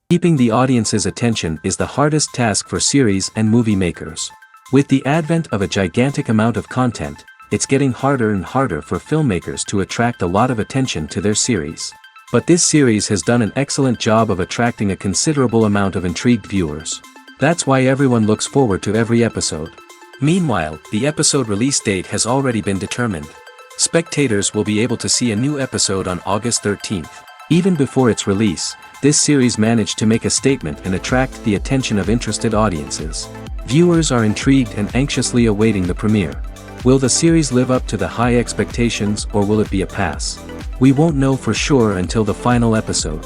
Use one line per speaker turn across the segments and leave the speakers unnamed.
Keeping the audience's attention is the hardest task for series and movie makers. With the advent of a gigantic amount of content, it's getting harder and harder for filmmakers to attract a lot of attention to their series. But this series has done an excellent job of attracting a considerable amount of intrigued viewers. That's why everyone looks forward to every episode. Meanwhile, the episode release date has already been determined. Spectators will be able to see a new episode on August 13th. Even before its release, this series managed to make a statement and attract the attention of interested audiences. Viewers are intrigued and anxiously awaiting the premiere. Will the series live up to the high expectations, or will it be a pass? We won't know for sure until the final episode.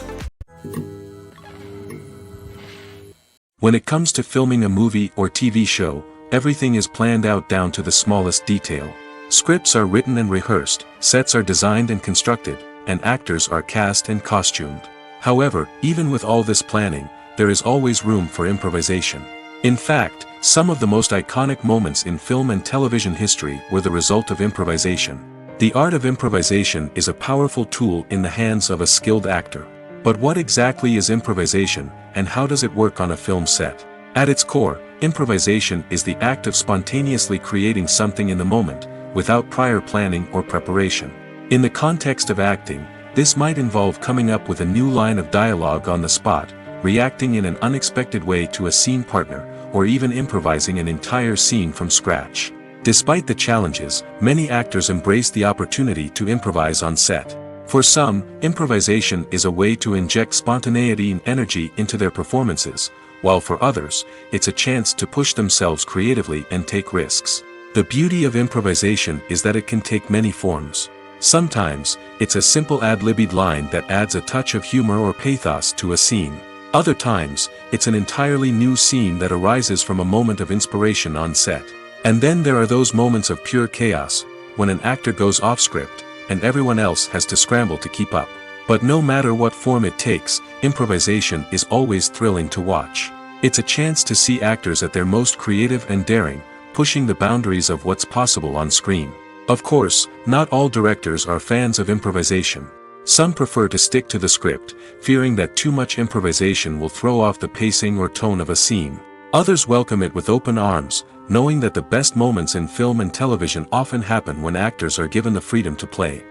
When it comes to filming a movie or TV show, everything is planned out down to the smallest detail. Scripts are written and rehearsed, sets are designed and constructed, and actors are cast and costumed. However, even with all this planning, there is always room for improvisation. In fact, some of the most iconic moments in film and television history were the result of improvisation. The art of improvisation is a powerful tool in the hands of a skilled actor. But what exactly is improvisation, and how does it work on a film set? At its core, improvisation is the act of spontaneously creating something in the moment, without prior planning or preparation. In the context of acting, this might involve coming up with a new line of dialogue on the spot, reacting in an unexpected way to a scene partner, or even improvising an entire scene from scratch. Despite the challenges, many actors embrace the opportunity to improvise on set. For some, improvisation is a way to inject spontaneity and energy into their performances, while for others, it's a chance to push themselves creatively and take risks. The beauty of improvisation is that it can take many forms. Sometimes, it's a simple ad-libbed line that adds a touch of humor or pathos to a scene. Other times, it's an entirely new scene that arises from a moment of inspiration on set. And then there are those moments of pure chaos, when an actor goes off script, and everyone else has to scramble to keep up. But no matter what form it takes, improvisation is always thrilling to watch. It's a chance to see actors at their most creative and daring, pushing the boundaries of what's possible on screen. Of course, not all directors are fans of improvisation. Some prefer to stick to the script, fearing that too much improvisation will throw off the pacing or tone of a scene. Others welcome it with open arms, knowing that the best moments in film and television often happen when actors are given the freedom to play.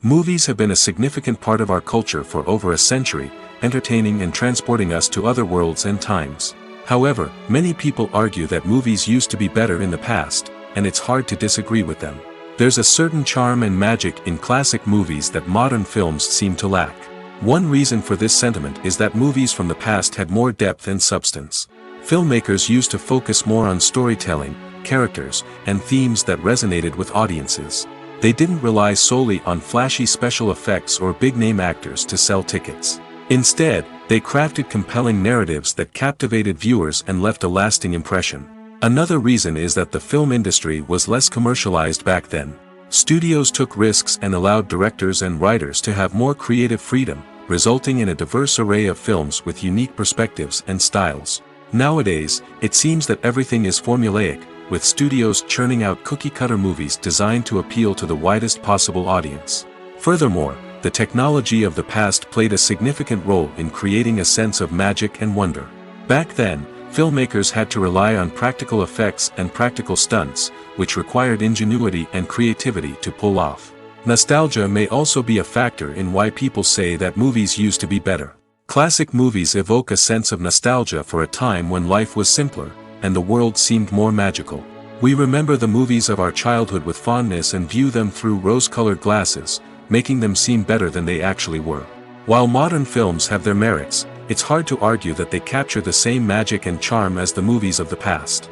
Movies have been a significant part of our culture for over a century, entertaining and transporting us to other worlds and times. However, many people argue that movies used to be better in the past, and it's hard to disagree with them. There's a certain charm and magic in classic movies that modern films seem to lack. One reason for this sentiment is that movies from the past had more depth and substance. Filmmakers used to focus more on storytelling, characters, and themes that resonated with audiences. They didn't rely solely on flashy special effects or big-name actors to sell tickets. Instead, they crafted compelling narratives that captivated viewers and left a lasting impression. Another reason is that the film industry was less commercialized back then. Studios took risks and allowed directors and writers to have more creative freedom, resulting in a diverse array of films with unique perspectives and styles. Nowadays, it seems that everything is formulaic, with studios churning out cookie-cutter movies designed to appeal to the widest possible audience. Furthermore, the technology of the past played a significant role in creating a sense of magic and wonder. Back then, filmmakers had to rely on practical effects and practical stunts, which required ingenuity and creativity to pull off. Nostalgia may also be a factor in why people say that movies used to be better. Classic movies evoke a sense of nostalgia for a time when life was simpler, and the world seemed more magical. We remember the movies of our childhood with fondness and view them through rose-colored glasses, making them seem better than they actually were. While modern films have their merits, it's hard to argue that they capture the same magic and charm as the movies of the past.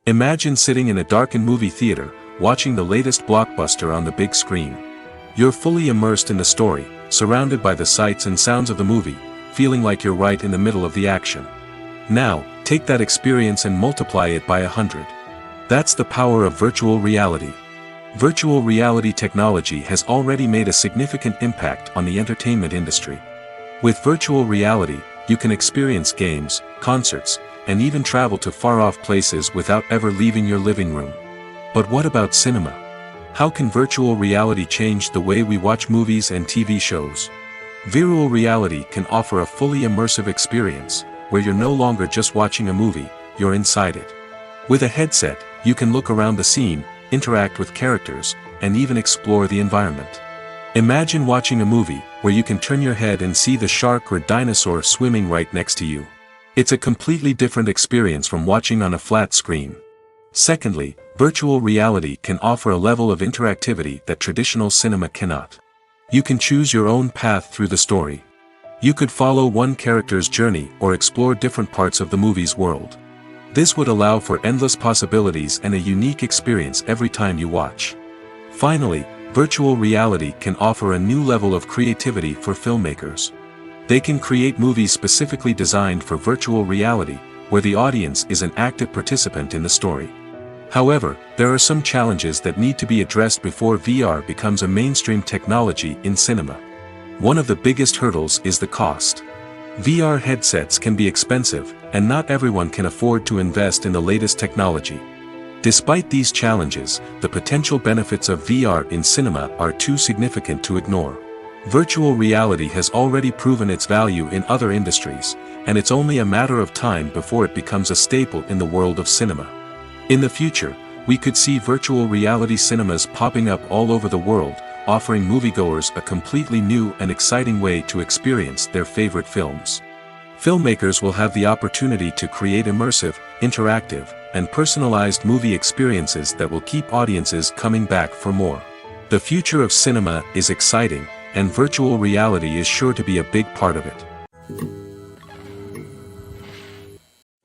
Imagine sitting in a darkened movie theater, watching the latest blockbuster on the big screen. You're fully immersed in the story, surrounded by the sights and sounds of the movie, feeling like you're right in the middle of the action. Now, take that experience and multiply it by 100. That's the power of virtual reality. Virtual reality technology has already made a significant impact on the entertainment industry. With virtual reality, you can experience games, concerts, and even travel to far-off places without ever leaving your living room. But what about cinema? How can virtual reality change the way we watch movies and TV shows? Virtual reality can offer a fully immersive experience, where you're no longer just watching a movie, you're inside it. With a headset, you can look around the scene, interact with characters, and even explore the environment. Imagine watching a movie where you can turn your head and see the shark or dinosaur swimming right next to you. It's a completely different experience from watching on a flat screen. Secondly, virtual reality can offer a level of interactivity that traditional cinema cannot. You can choose your own path through the story. You could follow one character's journey or explore different parts of the movie's world. This would allow for endless possibilities and a unique experience every time you watch. Finally, virtual reality can offer a new level of creativity for filmmakers. They can create movies specifically designed for virtual reality, where the audience is an active participant in the story. However, there are some challenges that need to be addressed before VR becomes a mainstream technology in cinema. One of the biggest hurdles is the cost. VR headsets can be expensive, and not everyone can afford to invest in the latest technology. Despite these challenges, the potential benefits of VR in cinema are too significant to ignore. Virtual reality has already proven its value in other industries, and it's only a matter of time before it becomes a staple in the world of cinema. In the future, we could see virtual reality cinemas popping up all over the world, offering moviegoers a completely new and exciting way to experience their favorite films. Filmmakers will have the opportunity to create immersive, interactive, and personalized movie experiences that will keep audiences coming back for more. The future of cinema is exciting, and virtual reality is sure to be a big part of it.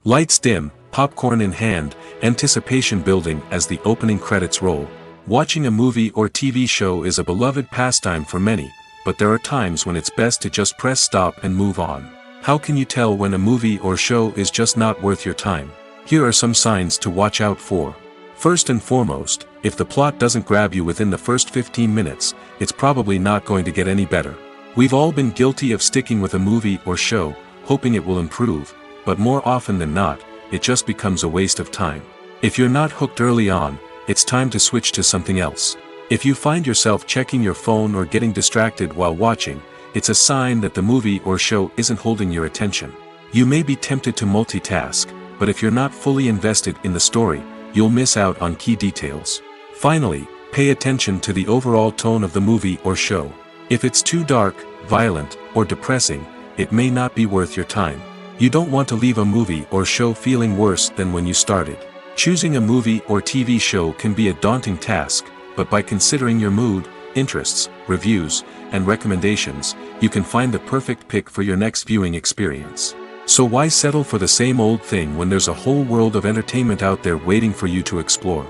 Lights dim, popcorn in hand, anticipation building as the opening credits roll. Watching a movie or TV show is a beloved pastime for many, but there are times when it's best to just press stop and move on. How can you tell when a movie or show is just not worth your time? Here are some signs to watch out for. First and foremost, if the plot doesn't grab you within the first 15 minutes, it's probably not going to get any better. We've all been guilty of sticking with a movie or show, hoping it will improve, but more often than not, it just becomes a waste of time. If you're not hooked early on, it's time to switch to something else. If you find yourself checking your phone or getting distracted while watching, it's a sign that the movie or show isn't holding your attention. You may be tempted to multitask, but if you're not fully invested in the story, you'll miss out on key details. Finally, pay attention to the overall tone of the movie or show. If it's too dark, violent, or depressing, it may not be worth your time. You don't want to leave a movie or show feeling worse than when you started. Choosing a movie or TV show can be a daunting task, but by considering your mood, interests, reviews, and recommendations, you can find the perfect pick for your next viewing experience. So why settle for the same old thing when there's a whole world of entertainment out there waiting for you to explore?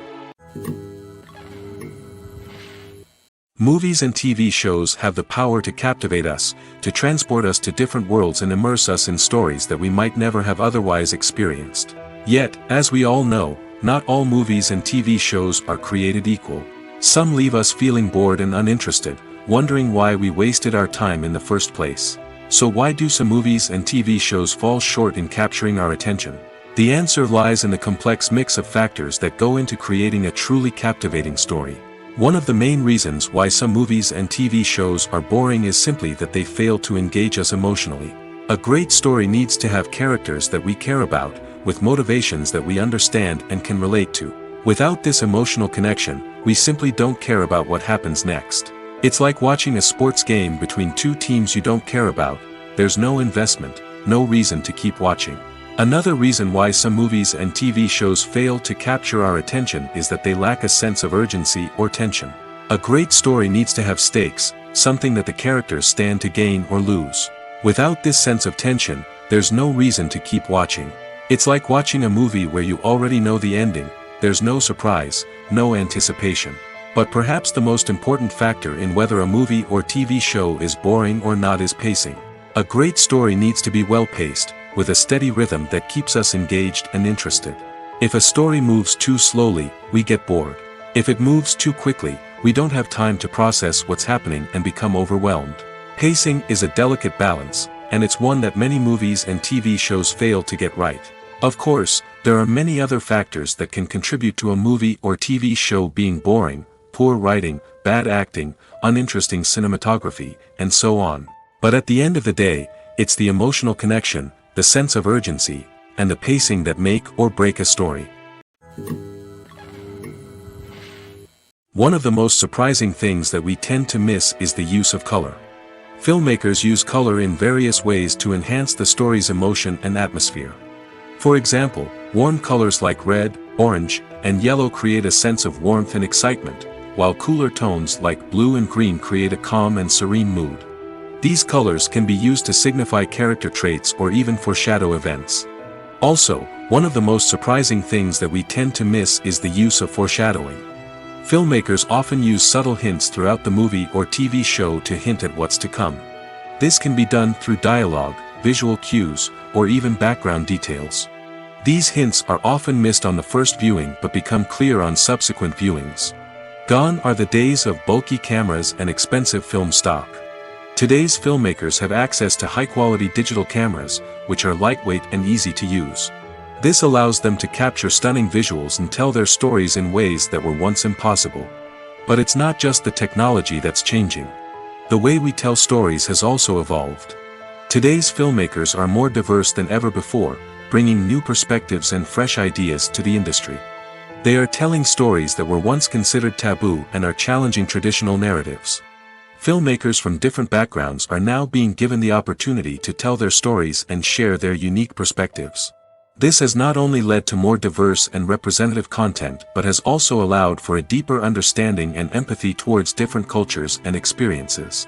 Movies and TV shows have the power to captivate us, to transport us to different worlds and immerse us in stories that we might never have otherwise experienced. Yet, as we all know, not all movies and TV shows are created equal. Some leave us feeling bored and uninterested, wondering why we wasted our time in the first place. So why do some movies and TV shows fall short in capturing our attention? The answer lies in the complex mix of factors that go into creating a truly captivating story. One of the main reasons why some movies and TV shows are boring is simply that they fail to engage us emotionally. A great story needs to have characters that we care about, with motivations that we understand and can relate to. Without this emotional connection, we simply don't care about what happens next. It's like watching a sports game between two teams you don't care about. There's no investment, no reason to keep watching. Another reason why some movies and TV shows fail to capture our attention is that they lack a sense of urgency or tension. A great story needs to have stakes, something that the characters stand to gain or lose. Without this sense of tension, there's no reason to keep watching. It's like watching a movie where you already know the ending. There's no surprise, no anticipation. But perhaps the most important factor in whether a movie or TV show is boring or not is pacing. A great story needs to be well-paced, with a steady rhythm that keeps us engaged and interested. If a story moves too slowly, we get bored. If it moves too quickly, we don't have time to process what's happening and become overwhelmed. Pacing is a delicate balance, and it's one that many movies and TV shows fail to get right. Of course, there are many other factors that can contribute to a movie or TV show being boring: poor writing, bad acting, uninteresting cinematography, and so on. But at the end of the day, it's the emotional connection, the sense of urgency, and the pacing that make or break a story. One of the most surprising things that we tend to miss is the use of color. Filmmakers use color in various ways to enhance the story's emotion and atmosphere. For example, warm colors like red, orange, and yellow create a sense of warmth and excitement, while cooler tones like blue and green create a calm and serene mood. These colors can be used to signify character traits or even foreshadow events. Also, one of the most surprising things that we tend to miss is the use of foreshadowing. Filmmakers often use subtle hints throughout the movie or TV show to hint at what's to come. This can be done through dialogue, visual cues, or even background details. These hints are often missed on the first viewing but become clear on subsequent viewings. Gone are the days of bulky cameras and expensive film stock. Today's filmmakers have access to high-quality digital cameras, which are lightweight and easy to use. This allows them to capture stunning visuals and tell their stories in ways that were once impossible. But it's not just the technology that's changing. The way we tell stories has also evolved. Today's filmmakers are more diverse than ever before, bringing new perspectives and fresh ideas to the industry. They are telling stories that were once considered taboo and are challenging traditional narratives. Filmmakers from different backgrounds are now being given the opportunity to tell their stories and share their unique perspectives. This has not only led to more diverse and representative content but has also allowed for a deeper understanding and empathy towards different cultures and experiences.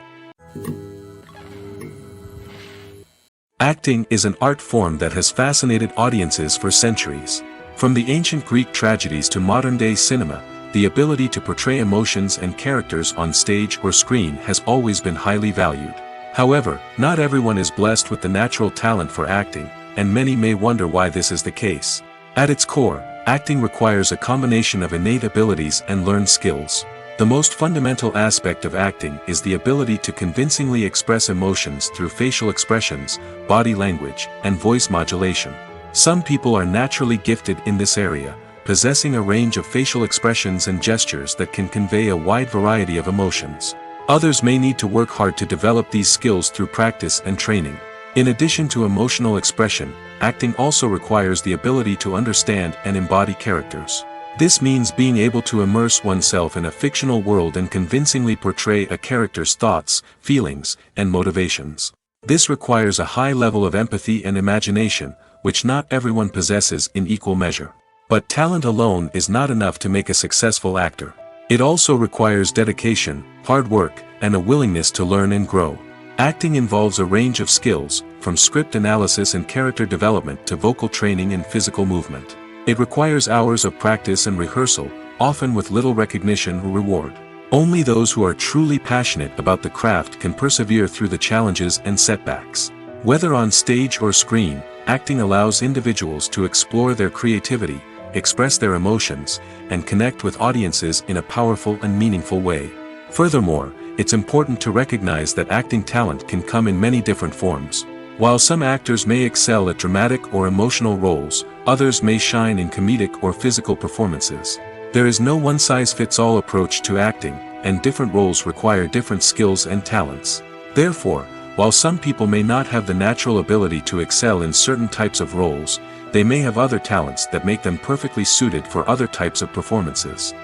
Acting is an art form that has fascinated audiences for centuries. From the ancient Greek tragedies to modern-day cinema, the ability to portray emotions and characters on stage or screen has always been highly valued. However, not everyone is blessed with the natural talent for acting, and many may wonder why this is the case. At its core, acting requires a combination of innate abilities and learned skills. The most fundamental aspect of acting is the ability to convincingly express emotions through facial expressions, body language, and voice modulation. Some people are naturally gifted in this area, possessing a range of facial expressions and gestures that can convey a wide variety of emotions. Others may need to work hard to develop these skills through practice and training. In addition to emotional expression, acting also requires the ability to understand and embody characters. This means being able to immerse oneself in a fictional world and convincingly portray a character's thoughts, feelings, and motivations. This requires a high level of empathy and imagination, which not everyone possesses in equal measure. But talent alone is not enough to make a successful actor. It also requires dedication, hard work, and a willingness to learn and grow. Acting involves a range of skills, from script analysis and character development to vocal training and physical movement. It requires hours of practice and rehearsal, often with little recognition or reward. Only those who are truly passionate about the craft can persevere through the challenges and setbacks. Whether on stage or screen, acting allows individuals to explore their creativity, express their emotions, and connect with audiences in a powerful and meaningful way. Furthermore, it's important to recognize that acting talent can come in many different forms. While some actors may excel at dramatic or emotional roles, others may shine in comedic or physical performances. There is no one-size-fits-all approach to acting, and different roles require different skills and talents. Therefore, While some people may not have the natural ability to excel in certain types of roles, they may have other talents that make them perfectly suited for other types of performances.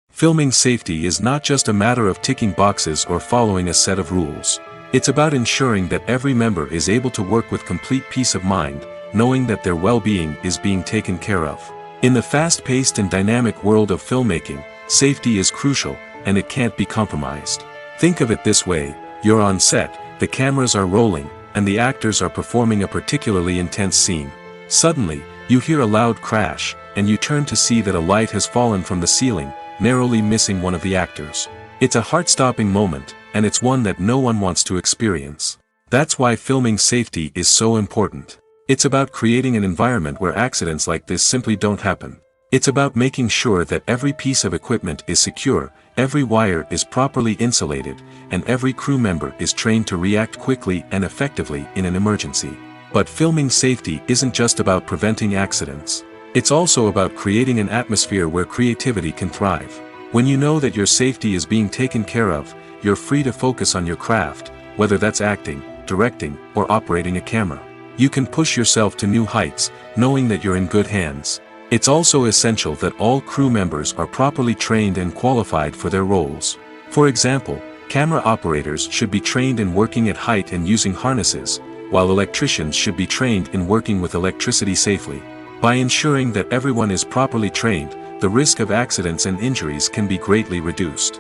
Filming safety is not just a matter of ticking boxes or following a set of rules. It's about ensuring that every member is able to work with complete peace of mind, knowing that their well-being is being taken care of. In the fast-paced and dynamic world of filmmaking, safety is crucial, and it can't be compromised. Think of it this way: you're on set, the cameras are rolling, and the actors are performing a particularly intense scene. Suddenly, you hear a loud crash, and you turn to see that a light has fallen from the ceiling, narrowly missing one of the actors. It's a heart-stopping moment, and it's one that no one wants to experience. That's why filming safety is so important. It's about creating an environment where accidents like this simply don't happen. It's about making sure that every piece of equipment is secure, every wire is properly insulated, and every crew member is trained to react quickly and effectively in an emergency. But filming safety isn't just about preventing accidents. It's also about creating an atmosphere where creativity can thrive. When you know that your safety is being taken care of, you're free to focus on your craft, whether that's acting, directing, or operating a camera. You can push yourself to new heights, knowing that you're in good hands. It's also essential that all crew members are properly trained and qualified for their roles. For example, camera operators should be trained in working at height and using harnesses, while electricians should be trained in working with electricity safely. By ensuring that everyone is properly trained, the risk of accidents and injuries can be greatly reduced.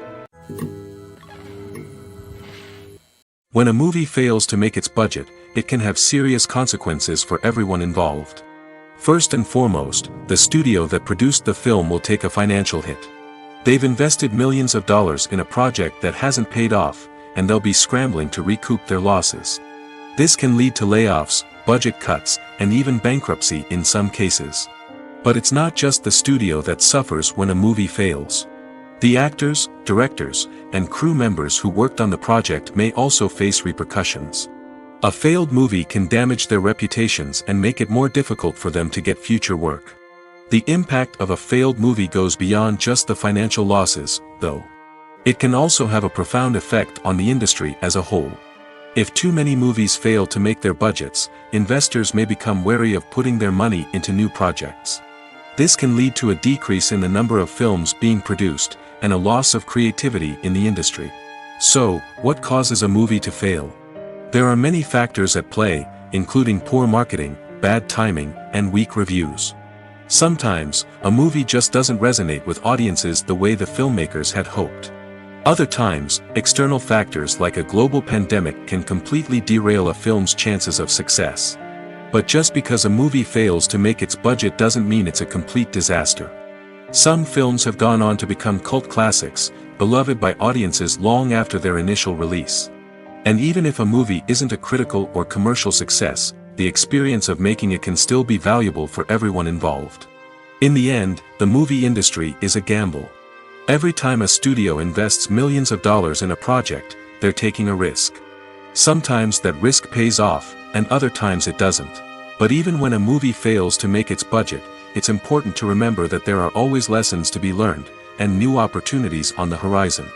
When a movie fails to make its budget, it can have serious consequences for everyone involved. First and foremost, the studio that produced the film will take a financial hit. They've invested millions of dollars in a project that hasn't paid off, and they'll be scrambling to recoup their losses. This can lead to layoffs, budget cuts, and even bankruptcy in some cases. But it's not just the studio that suffers when a movie fails. The actors, directors, and crew members who worked on the project may also face repercussions. A failed movie can damage their reputations and make it more difficult for them to get future work. The impact of a failed movie goes beyond just the financial losses, though. It can also have a profound effect on the industry as a whole. If too many movies fail to make their budgets, investors may become wary of putting their money into new projects. This can lead to a decrease in the number of films being produced, and a loss of creativity in the industry. So, what causes a movie to fail? There are many factors at play, including poor marketing, bad timing, and weak reviews. Sometimes, a movie just doesn't resonate with audiences the way the filmmakers had hoped. Other times, external factors like a global pandemic can completely derail a film's chances of success. But just because a movie fails to make its budget doesn't mean it's a complete disaster. Some films have gone on to become cult classics, beloved by audiences long after their initial release. And even if a movie isn't a critical or commercial success, the experience of making it can still be valuable for everyone involved. In the end, the movie industry is a gamble. Every time a studio invests millions of dollars in a project, they're taking a risk. Sometimes that risk pays off, and other times it doesn't. But even when a movie fails to make its budget, it's important to remember that there are always lessons to be learned, and new opportunities on the horizon.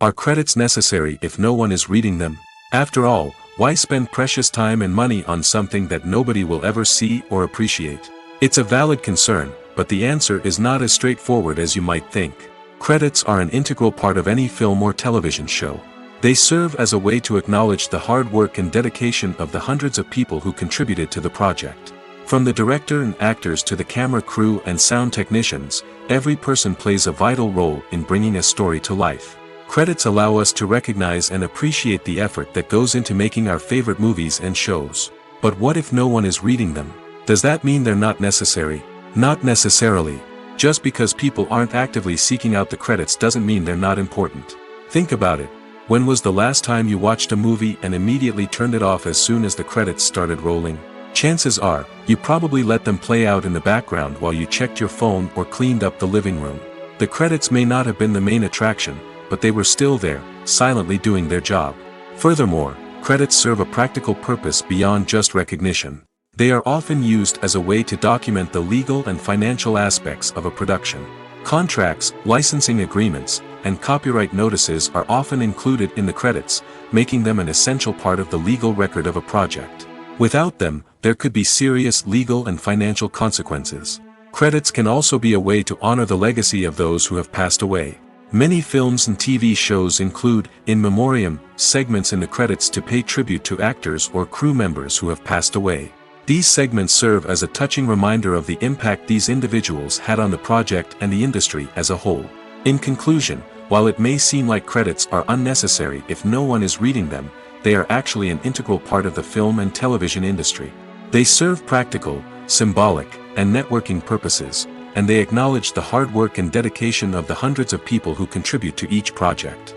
Are credits necessary if no one is reading them? After all, why spend precious time and money on something that nobody will ever see or appreciate? It's a valid concern, but the answer is not as straightforward as you might think. Credits are an integral part of any film or television show. They serve as a way to acknowledge the hard work and dedication of the hundreds of people who contributed to the project. From the director and actors to the camera crew and sound technicians, every person plays a vital role in bringing a story to life. Credits allow us to recognize and appreciate the effort that goes into making our favorite movies and shows. But what if no one is reading them? Does that mean they're not necessary? Not necessarily. Just because people aren't actively seeking out the credits doesn't mean they're not important. Think about it. When was the last time you watched a movie and immediately turned it off as soon as the credits started rolling? Chances are, you probably let them play out in the background while you checked your phone or cleaned up the living room. The credits may not have been the main attraction, but they were still there, silently doing their job. Furthermore, credits serve a practical purpose beyond just recognition. They are often used as a way to document the legal and financial aspects of a production. Contracts, licensing agreements, and copyright notices are often included in the credits, making them an essential part of the legal record of a project. Without them, there could be serious legal and financial consequences. Credits can also be a way to honor the legacy of those who have passed away. Many films and TV shows include, in memoriam, segments in the credits to pay tribute to actors or crew members who have passed away. These segments serve as a touching reminder of the impact these individuals had on the project and the industry as a whole. In conclusion, while it may seem like credits are unnecessary if no one is reading them, they are actually an integral part of the film and television industry. They serve practical, symbolic, and networking purposes, and they acknowledge the hard work and dedication of the hundreds of people who contribute to each project.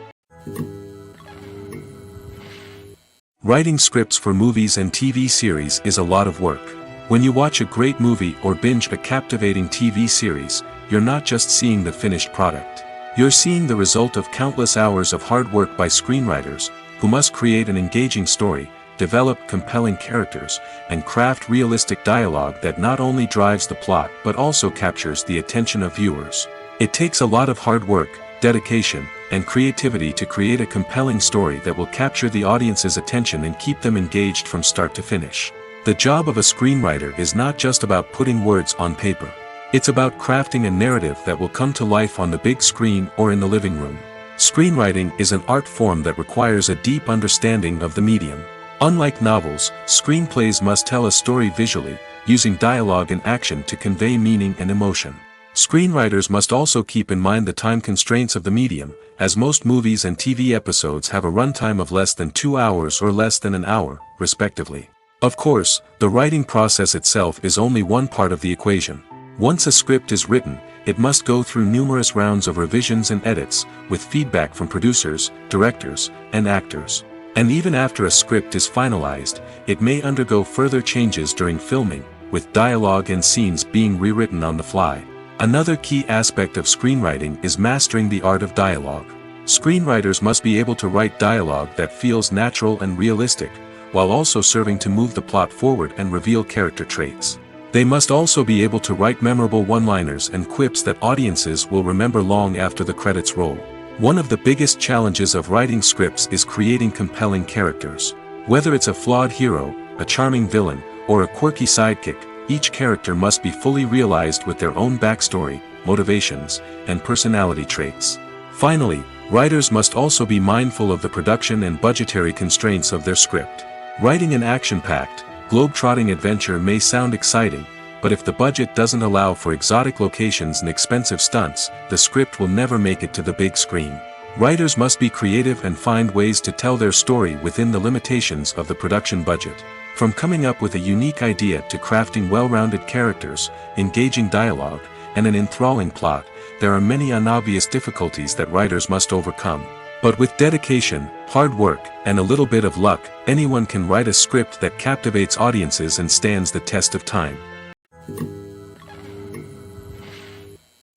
Writing scripts for movies and TV series is a lot of work. When you watch a great movie or binge a captivating TV series, you're not just seeing the finished product. You're seeing the result of countless hours of hard work by screenwriters, who must create an engaging story, develop compelling characters, and craft realistic dialogue that not only drives the plot but also captures the attention of viewers. It takes a lot of hard work, dedication, and creativity to create a compelling story that will capture the audience's attention and keep them engaged from start to finish. The job of a screenwriter is not just about putting words on paper. It's about crafting a narrative that will come to life on the big screen or in the living room. Screenwriting is an art form that requires a deep understanding of the medium. Unlike novels, screenplays must tell a story visually, using dialogue and action to convey meaning and emotion. Screenwriters must also keep in mind the time constraints of the medium, as most movies and TV episodes have a runtime of less than 2 hours or less than an hour, respectively. Of course, the writing process itself is only one part of the equation. Once a script is written, it must go through numerous rounds of revisions and edits, with feedback from producers, directors, and actors. And even after a script is finalized, it may undergo further changes during filming, with dialogue and scenes being rewritten on the fly. Another key aspect of screenwriting is mastering the art of dialogue. Screenwriters must be able to write dialogue that feels natural and realistic, while also serving to move the plot forward and reveal character traits. They must also be able to write memorable one-liners and quips that audiences will remember long after the credits roll. One of the biggest challenges of writing scripts is creating compelling characters. Whether it's a flawed hero, a charming villain, or a quirky sidekick, each character must be fully realized with their own backstory, motivations, and personality traits. Finally, writers must also be mindful of the production and budgetary constraints of their script. Writing an action-packed, globe-trotting adventure may sound exciting, but if the budget doesn't allow for exotic locations and expensive stunts, the script will never make it to the big screen. Writers must be creative and find ways to tell their story within the limitations of the production budget. From coming up with a unique idea to crafting well-rounded characters, engaging dialogue, and an enthralling plot, there are many unobvious difficulties that writers must overcome. But with dedication, hard work, and a little bit of luck, anyone can write a script that captivates audiences and stands the test of time.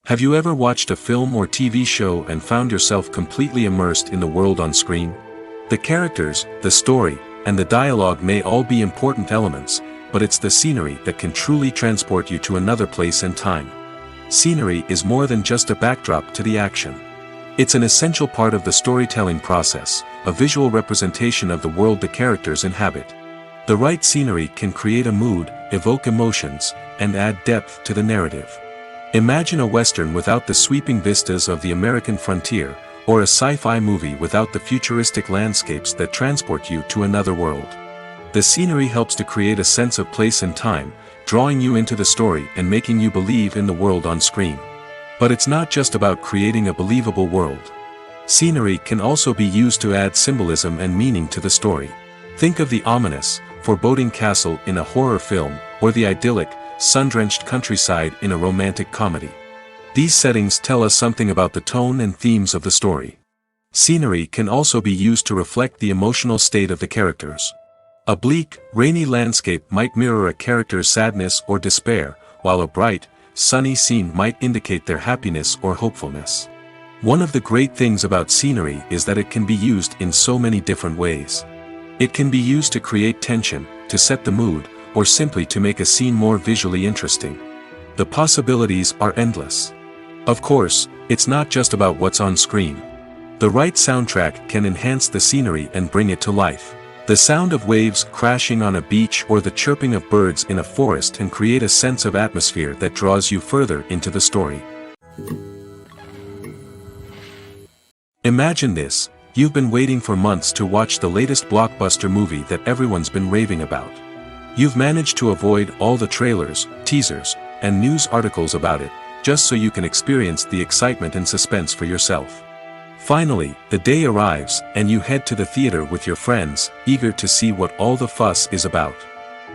Have you ever watched a film or TV show and found yourself completely immersed in the world on screen? The characters, the story, and the dialogue may all be important elements, but it's the scenery that can truly transport you to another place and time. Scenery is more than just a backdrop to the action. It's an essential part of the storytelling process, a visual representation of the world the characters inhabit. The right scenery can create a mood, evoke emotions, and add depth to the narrative. Imagine a Western without the sweeping vistas of the American frontier, or a sci-fi movie without the futuristic landscapes that transport you to another world. The scenery helps to create a sense of place and time, drawing you into the story and making you believe in the world on screen. But it's not just about creating a believable world. Scenery can also be used to add symbolism and meaning to the story. Think of the ominous, foreboding castle in a horror film, or the idyllic, sun-drenched countryside in a romantic comedy. These settings tell us something about the tone and themes of the story. Scenery can also be used to reflect the emotional state of the characters. A bleak, rainy landscape might mirror a character's sadness or despair, while a bright, sunny scene might indicate their happiness or hopefulness. One of the great things about scenery is that it can be used in so many different ways. It can be used to create tension, to set the mood, or simply to make a scene more visually interesting. The possibilities are endless. Of course, it's not just about what's on screen. The right soundtrack can enhance the scenery and bring it to life. The sound of waves crashing on a beach or the chirping of birds in a forest can create a sense of atmosphere that draws you further into the story. Imagine this: you've been waiting for months to watch the latest blockbuster movie that everyone's been raving about. You've managed to avoid all the trailers, teasers, and news articles about it, just so you can experience the excitement and suspense for yourself. Finally, the day arrives, and you head to the theater with your friends, eager to see what all the fuss is about.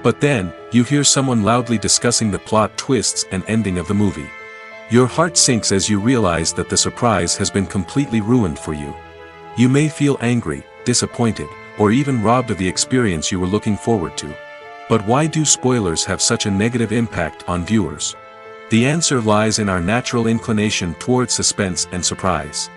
But then, you hear someone loudly discussing the plot twists and ending of the movie. Your heart sinks as you realize that the surprise has been completely ruined for you. You may feel angry, disappointed, or even robbed of the experience you were looking forward to. But why do spoilers have such a negative impact on viewers? The answer lies in our natural inclination towards suspense and surprise.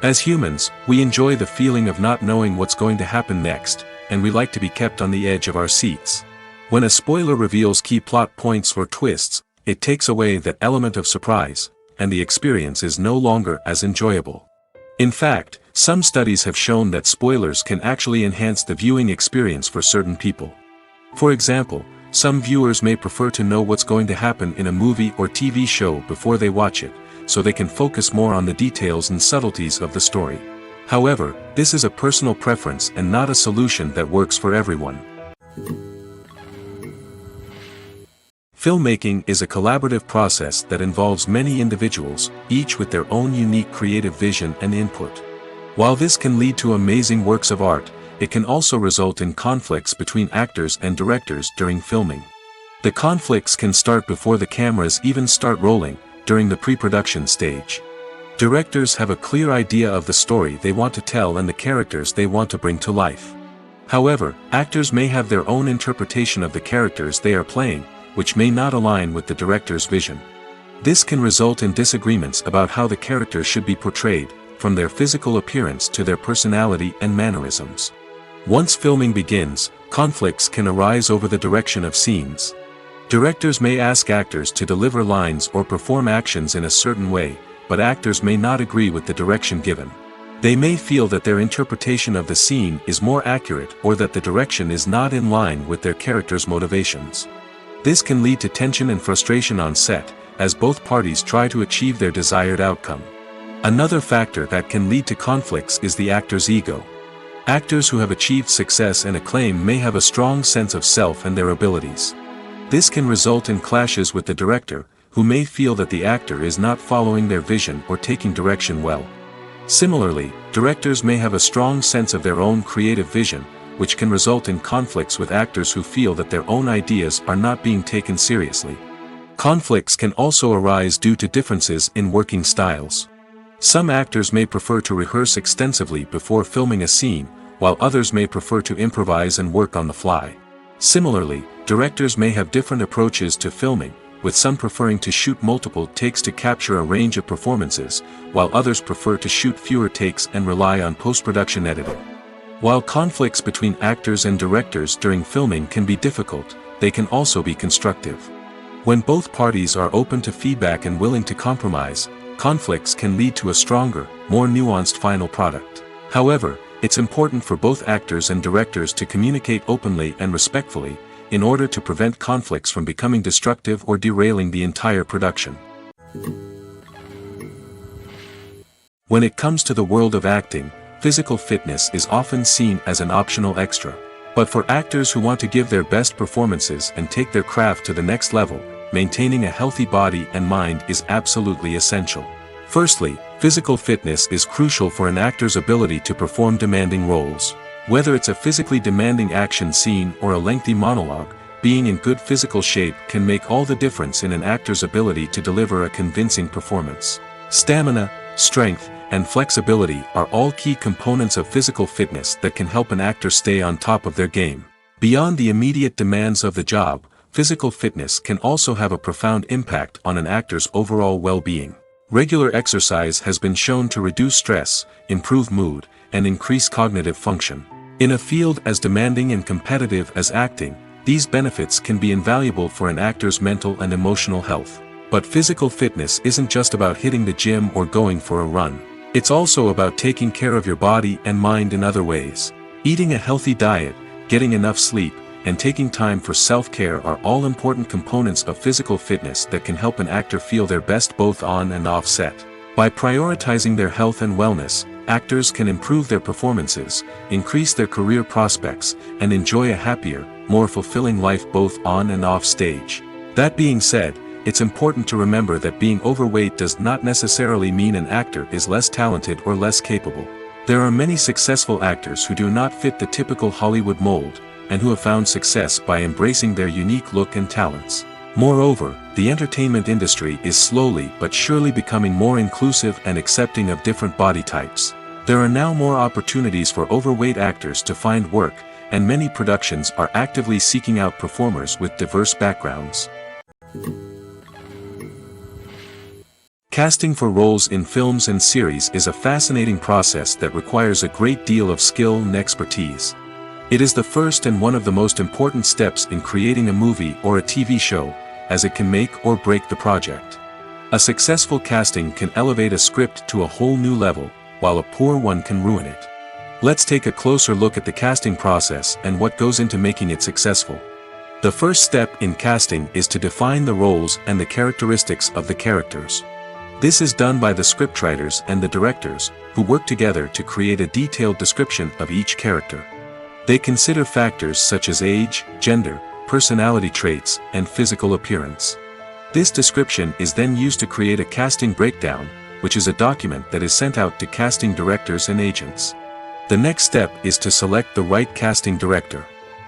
As humans, we enjoy the feeling of not knowing what's going to happen next, and we like to be kept on the edge of our seats. When a spoiler reveals key plot points or twists, it takes away that element of surprise, and the experience is no longer as enjoyable. In fact, some studies have shown that spoilers can actually enhance the viewing experience for certain people. For example, some viewers may prefer to know what's going to happen in a movie or TV show before they watch it, so they can focus more on the details and subtleties of the story. However, this is a personal preference and not a solution that works for everyone. Filmmaking is a collaborative process that involves many individuals, each with their own unique creative vision and input. While this can lead to amazing works of art, it can also result in conflicts between actors and directors during filming. The conflicts can start before the cameras even start rolling, during the pre-production stage. Directors have a clear idea of the story they want to tell and the characters they want to bring to life. However, actors may have their own interpretation of the characters they are playing, which may not align with the director's vision. This can result in disagreements about how the characters should be portrayed, from their physical appearance to their personality and mannerisms. Once filming begins, conflicts can arise over the direction of scenes. Directors may ask actors to deliver lines or perform actions in a certain way, but actors may not agree with the direction given. They may feel that their interpretation of the scene is more accurate or that the direction is not in line with their character's motivations. This can lead to tension and frustration on set, as both parties try to achieve their desired outcome. Another factor that can lead to conflicts is the actor's ego. Actors who have achieved success and acclaim may have a strong sense of self and their abilities. This can result in clashes with the director, who may feel that the actor is not following their vision or taking direction well. Similarly, directors may have a strong sense of their own creative vision, which can result in conflicts with actors who feel that their own ideas are not being taken seriously. Conflicts can also arise due to differences in working styles. Some actors may prefer to rehearse extensively before filming a scene, while others may prefer to improvise and work on the fly. Similarly, directors may have different approaches to filming, with some preferring to shoot multiple takes to capture a range of performances, while others prefer to shoot fewer takes and rely on post-production editing. While conflicts between actors and directors during filming can be difficult, they can also be constructive. When both parties are open to feedback and willing to compromise, conflicts can lead to a stronger, more nuanced final product. However, it's important for both actors and directors to communicate openly and respectfully, in order to prevent conflicts from becoming destructive or derailing the entire production. When it comes to the world of acting, physical fitness is often seen as an optional extra. But for actors who want to give their best performances and take their craft to the next level, maintaining a healthy body and mind is absolutely essential. Firstly, physical fitness is crucial for an actor's ability to perform demanding roles. Whether it's a physically demanding action scene or a lengthy monologue, being in good physical shape can make all the difference in an actor's ability to deliver a convincing performance. Stamina, strength, and flexibility are all key components of physical fitness that can help an actor stay on top of their game. Beyond the immediate demands of the job, physical fitness can also have a profound impact on an actor's overall well-being. Regular exercise has been shown to reduce stress, improve mood, and increase cognitive function. In a field as demanding and competitive as acting, these benefits can be invaluable for an actor's mental and emotional health. But physical fitness isn't just about hitting the gym or going for a run. It's also about taking care of your body and mind in other ways. Eating a healthy diet, getting enough sleep, and taking time for self-care are all important components of physical fitness that can help an actor feel their best both on and off set. By prioritizing their health and wellness, actors can improve their performances, increase their career prospects, and enjoy a happier, more fulfilling life both on and off stage. That being said, it's important to remember that being overweight does not necessarily mean an actor is less talented or less capable. There are many successful actors who do not fit the typical Hollywood mold, and who have found success by embracing their unique look and talents. Moreover, the entertainment industry is slowly but surely becoming more inclusive and accepting of different body types. There are now more opportunities for overweight actors to find work, and many productions are actively seeking out performers with diverse backgrounds. Casting for roles in films and series is a fascinating process that requires a great deal of skill and expertise. It is the first and one of the most important steps in creating a movie or a TV show, as it can make or break the project. A successful casting can elevate a script to a whole new level, while a poor one can ruin it. Let's take a closer look at the casting process and what goes into making it successful. The first step in casting is to define the roles and the characteristics of the characters. This is done by the scriptwriters and the directors, who work together to create a detailed description of each character. They consider factors such as age, gender, personality traits, and physical appearance. This description is then used to create a casting breakdown, which is a document that is sent out to casting directors and agents. The next step is to select the right casting director.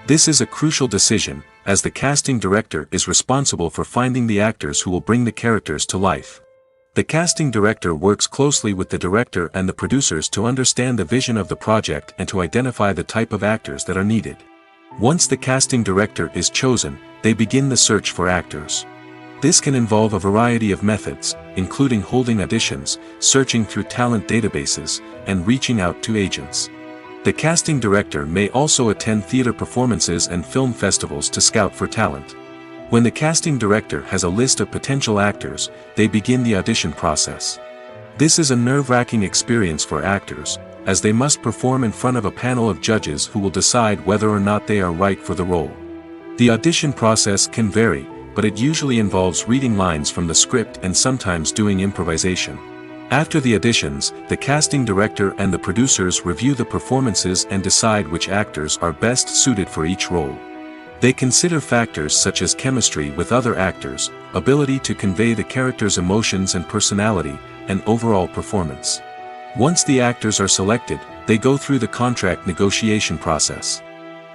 This is a crucial decision, as the casting director is responsible for finding the actors who will bring the characters to life. The casting director works closely with the director and the producers to understand the vision of the project and to identify the type of actors that are needed. Once the casting director is chosen, they begin the search for actors. This can involve a variety of methods, including holding auditions, searching through talent databases, and reaching out to agents. The casting director may also attend theater performances and film festivals to scout for talent. When the casting director has a list of potential actors, they begin the audition process. This is a nerve-wracking experience for actors, as they must perform in front of a panel of judges who will decide whether or not they are right for the role. The audition process can vary, but it usually involves reading lines from the script and sometimes doing improvisation. After the auditions, the casting director and the producers review the performances and decide which actors are best suited for each role. They consider factors such as chemistry with other actors, ability to convey the character's emotions and personality, and overall performance. Once the actors are selected, they go through the contract negotiation process.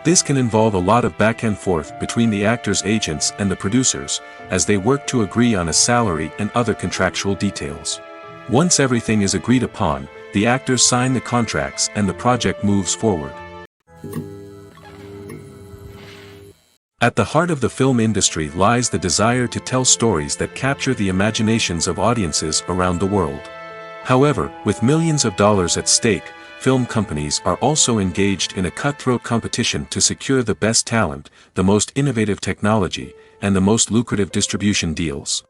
This can involve a lot of back and forth between the actors' agents and the producers, as they work to agree on a salary and other contractual details. Once everything is agreed upon, the actors sign the contracts and the project moves forward. At the heart of the film industry lies the desire to tell stories that capture the imaginations of audiences around the world. However, with millions of dollars at stake, film companies are also engaged in a cutthroat competition to secure the best talent, the most innovative technology, and the most lucrative distribution deals.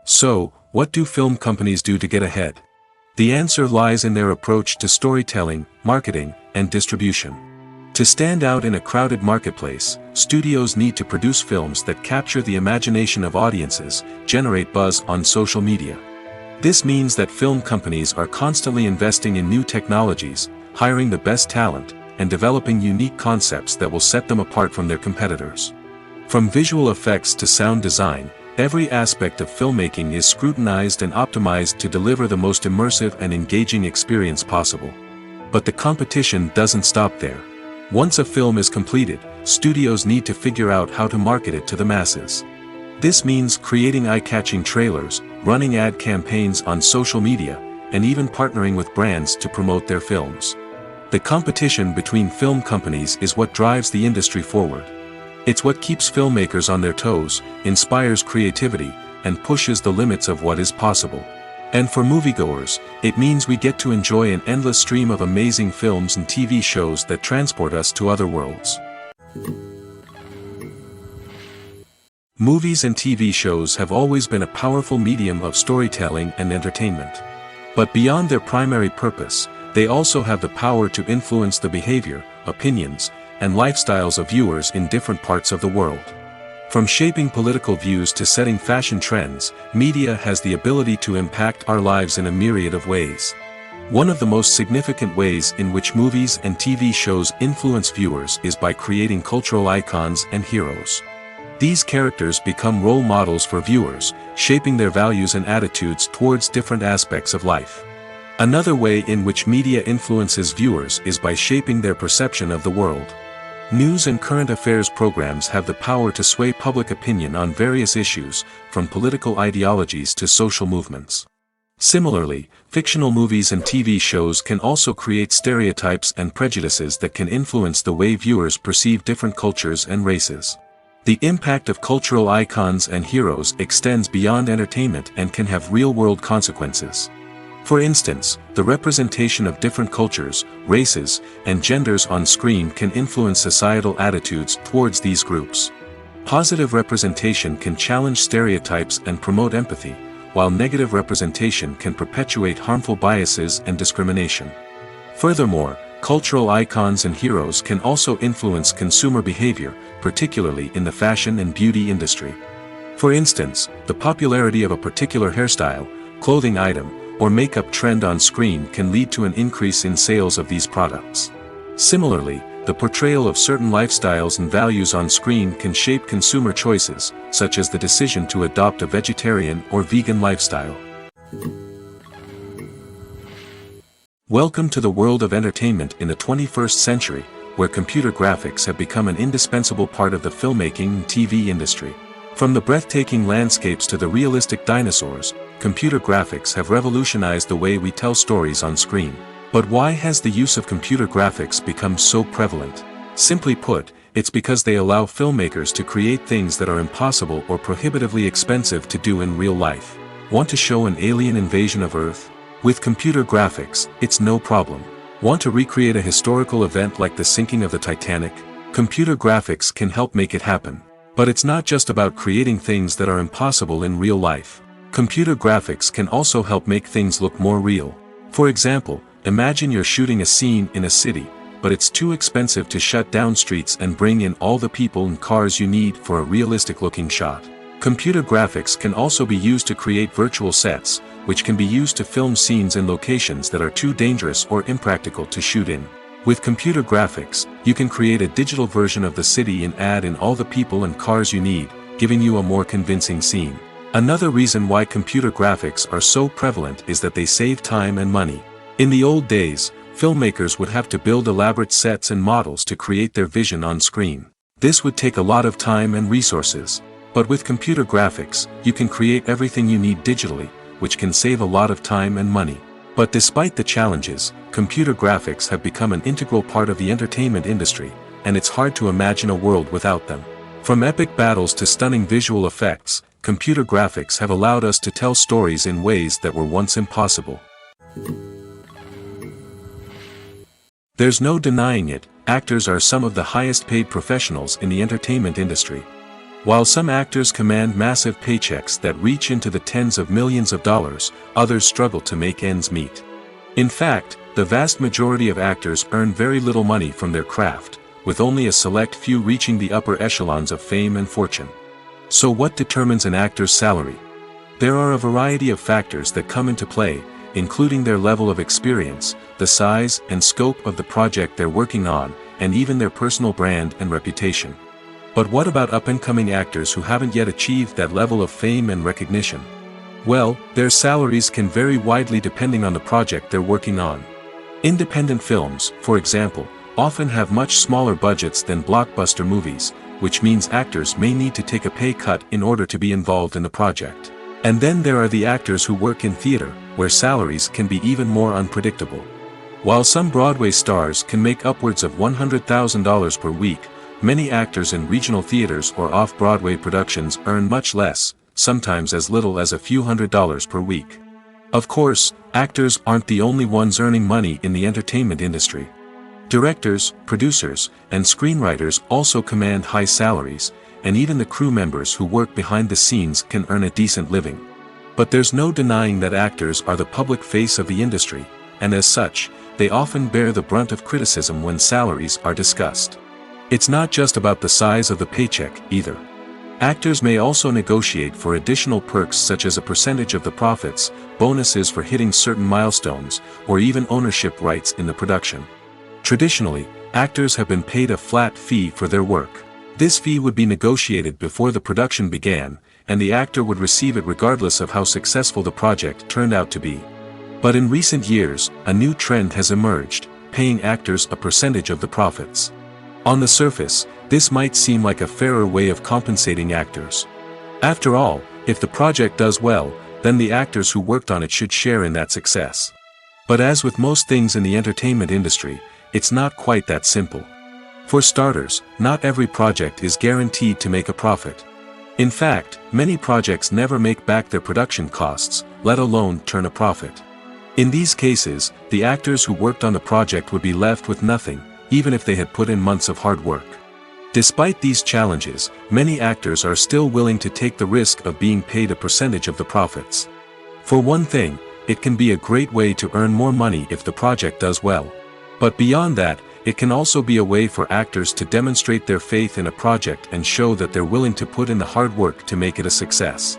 So, what do film companies do to get ahead? The answer lies in their approach to storytelling, marketing, and distribution. To stand out in a crowded marketplace, studios need to produce films that capture the imagination of audiences, generate buzz on social media. This means that film companies are constantly investing in new technologies, hiring the best talent, and developing unique concepts that will set them apart from their competitors. From visual effects to sound design, every aspect of filmmaking is scrutinized and optimized to deliver the most immersive and engaging experience possible. But the competition doesn't stop there. Once a film is completed, studios need to figure out how to market it to the masses. This means creating eye-catching trailers, running ad campaigns on social media, and even partnering with brands to promote their films. The competition between film companies is what drives the industry forward. It's what keeps filmmakers on their toes, inspires creativity, and pushes the limits of what is possible. And for moviegoers, it means we get to enjoy an endless stream of amazing films and TV shows that transport us to other worlds. Movies and TV shows have always been a powerful medium of storytelling and entertainment. But beyond their primary purpose, they also have the power to influence the behavior, opinions, and lifestyles of viewers in different parts of the world. From shaping political views to setting fashion trends, media has the ability to impact our lives in a myriad of ways. One of the most significant ways in which movies and TV shows influence viewers is by creating cultural icons and heroes. These characters become role models for viewers, shaping their values and attitudes towards different aspects of life. Another way in which media influences viewers is by shaping their perception of the world. News and current affairs programs have the power to sway public opinion on various issues, from political ideologies to social movements. Similarly, fictional movies and TV shows can also create stereotypes and prejudices that can influence the way viewers perceive different cultures and races. The impact of cultural icons and heroes extends beyond entertainment and can have real-world consequences. For instance, the representation of different cultures, races, and genders on screen can influence societal attitudes towards these groups. Positive representation can challenge stereotypes and promote empathy, while negative representation can perpetuate harmful biases and discrimination. Furthermore, cultural icons and heroes can also influence consumer behavior, particularly in the fashion and beauty industry. For instance, the popularity of a particular hairstyle, clothing item, or makeup trend on screen can lead to an increase in sales of these products. Similarly, the portrayal of certain lifestyles and values on screen can shape consumer choices, such as the decision to adopt a vegetarian or vegan lifestyle. Welcome to the world of entertainment in the 21st century, where computer graphics have become an indispensable part of the filmmaking and TV industry. From the breathtaking landscapes to the realistic dinosaurs, computer graphics have revolutionized the way we tell stories on screen. But why has the use of computer graphics become so prevalent? Simply put, it's because they allow filmmakers to create things that are impossible or prohibitively expensive to do in real life. Want to show an alien invasion of Earth? With computer graphics, it's no problem. Want to recreate a historical event like the sinking of the Titanic? Computer graphics can help make it happen. But it's not just about creating things that are impossible in real life. Computer graphics can also help make things look more real. For example, imagine you're shooting a scene in a city, but it's too expensive to shut down streets and bring in all the people and cars you need for a realistic-looking shot. Computer graphics can also be used to create virtual sets, which can be used to film scenes in locations that are too dangerous or impractical to shoot in. With computer graphics, you can create a digital version of the city and add in all the people and cars you need, giving you a more convincing scene. Another reason why computer graphics are so prevalent is that they save time and money. In the old days, filmmakers would have to build elaborate sets and models to create their vision on screen. This would take a lot of time and resources. But with computer graphics, you can create everything you need digitally, which can save a lot of time and money. But despite the challenges, computer graphics have become an integral part of the entertainment industry, and it's hard to imagine a world without them. From epic battles to stunning visual effects, computer graphics have allowed us to tell stories in ways that were once impossible. There's no denying it, actors are some of the highest paid professionals in the entertainment industry. While some actors command massive paychecks that reach into the tens of millions of dollars, others struggle to make ends meet. In fact, the vast majority of actors earn very little money from their craft, with only a select few reaching the upper echelons of fame and fortune. So what determines an actor's salary? There are a variety of factors that come into play, including their level of experience, the size and scope of the project they're working on, and even their personal brand and reputation. But what about up-and-coming actors who haven't yet achieved that level of fame and recognition? Well, their salaries can vary widely depending on the project they're working on. Independent films, for example, often have much smaller budgets than blockbuster movies, which means actors may need to take a pay cut in order to be involved in the project. And then there are the actors who work in theater, where salaries can be even more unpredictable. While some Broadway stars can make upwards of $100,000 per week, many actors in regional theaters or off-Broadway productions earn much less, sometimes as little as a few $100s per week. Of course, actors aren't the only ones earning money in the entertainment industry. Directors, producers, and screenwriters also command high salaries, and even the crew members who work behind the scenes can earn a decent living. But there's no denying that actors are the public face of the industry, and as such, they often bear the brunt of criticism when salaries are discussed. It's not just about the size of the paycheck, either. Actors may also negotiate for additional perks such as a percentage of the profits, bonuses for hitting certain milestones, or even ownership rights in the production. Traditionally, actors have been paid a flat fee for their work. This fee would be negotiated before the production began, and the actor would receive it regardless of how successful the project turned out to be. But in recent years, a new trend has emerged, paying actors a percentage of the profits. On the surface, this might seem like a fairer way of compensating actors. After all, if the project does well, then the actors who worked on it should share in that success. But as with most things in the entertainment industry, it's not quite that simple. For starters, not every project is guaranteed to make a profit. In fact, many projects never make back their production costs, let alone turn a profit. In these cases, the actors who worked on the project would be left with nothing, even if they had put in months of hard work. Despite these challenges, many actors are still willing to take the risk of being paid a percentage of the profits. For one thing, it can be a great way to earn more money if the project does well. But beyond that, it can also be a way for actors to demonstrate their faith in a project and show that they're willing to put in the hard work to make it a success.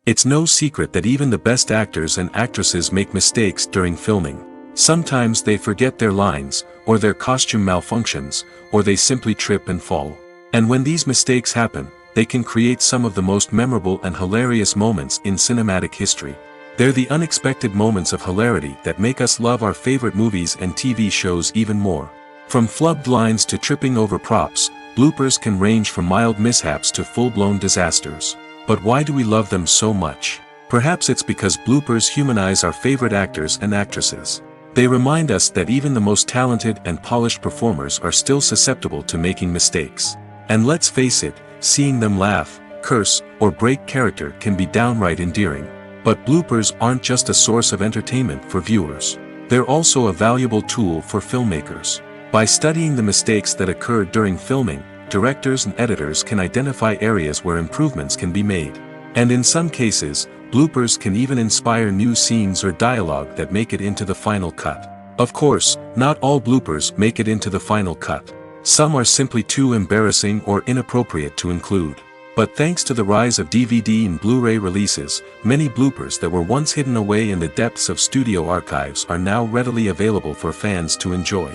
It's no secret that even the best actors and actresses make mistakes during filming. Sometimes they forget their lines, or their costume malfunctions, or they simply trip and fall. And when these mistakes happen, they can create some of the most memorable and hilarious moments in cinematic history. They're the unexpected moments of hilarity that make us love our favorite movies and TV shows even more. From flubbed lines to tripping over props, bloopers can range from mild mishaps to full-blown disasters. But why do we love them so much? Perhaps it's because bloopers humanize our favorite actors and actresses. They remind us that even the most talented and polished performers are still susceptible to making mistakes. And let's face it, seeing them laugh, curse, or break character can be downright endearing. But bloopers aren't just a source of entertainment for viewers. They're also a valuable tool for filmmakers. By studying the mistakes that occurred during filming, directors and editors can identify areas where improvements can be made. And in some cases, bloopers can even inspire new scenes or dialogue that make it into the final cut. Of course, not all bloopers make it into the final cut. Some are simply too embarrassing or inappropriate to include. But thanks to the rise of DVD and Blu-ray releases, many bloopers that were once hidden away in the depths of studio archives are now readily available for fans to enjoy.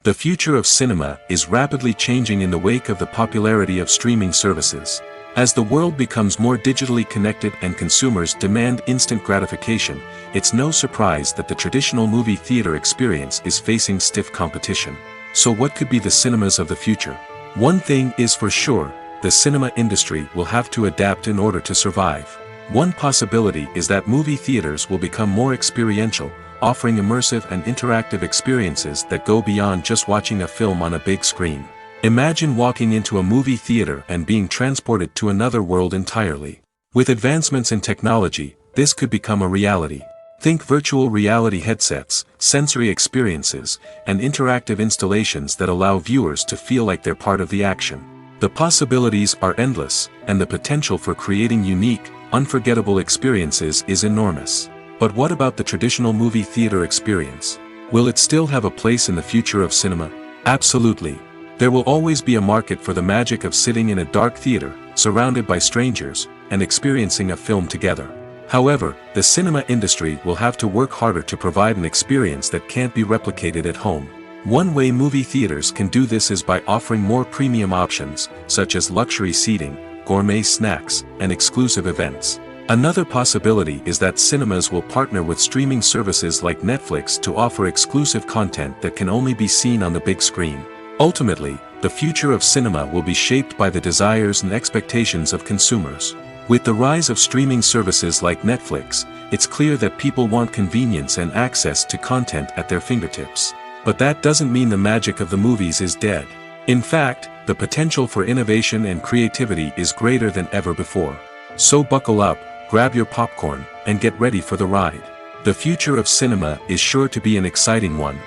The future of cinema is rapidly changing in the wake of the popularity of streaming services. As the world becomes more digitally connected and consumers demand instant gratification, it's no surprise that the traditional movie theater experience is facing stiff competition. So what could be the cinemas of the future? One thing is for sure, the cinema industry will have to adapt in order to survive. One possibility is that movie theaters will become more experiential, offering immersive and interactive experiences that go beyond just watching a film on a big screen. Imagine walking into a movie theater and being transported to another world entirely. With advancements in technology, this could become a reality. Think virtual reality headsets, sensory experiences, and interactive installations that allow viewers to feel like they're part of the action. The possibilities are endless, and the potential for creating unique, unforgettable experiences is enormous. But what about the traditional movie theater experience? Will it still have a place in the future of cinema? Absolutely. There will always be a market for the magic of sitting in a dark theater, surrounded by strangers, and experiencing a film together. However, the cinema industry will have to work harder to provide an experience that can't be replicated at home. One way movie theaters can do this is by offering more premium options, such as luxury seating, gourmet snacks, and exclusive events. Another possibility is that cinemas will partner with streaming services like Netflix to offer exclusive content that can only be seen on the big screen. Ultimately, the future of cinema will be shaped by the desires and expectations of consumers. With the rise of streaming services like Netflix, it's clear that people want convenience and access to content at their fingertips. But that doesn't mean the magic of the movies is dead. In fact, the potential for innovation and creativity is greater than ever before. So buckle up, grab your popcorn, and get ready for the ride. The future of cinema is sure to be an exciting one.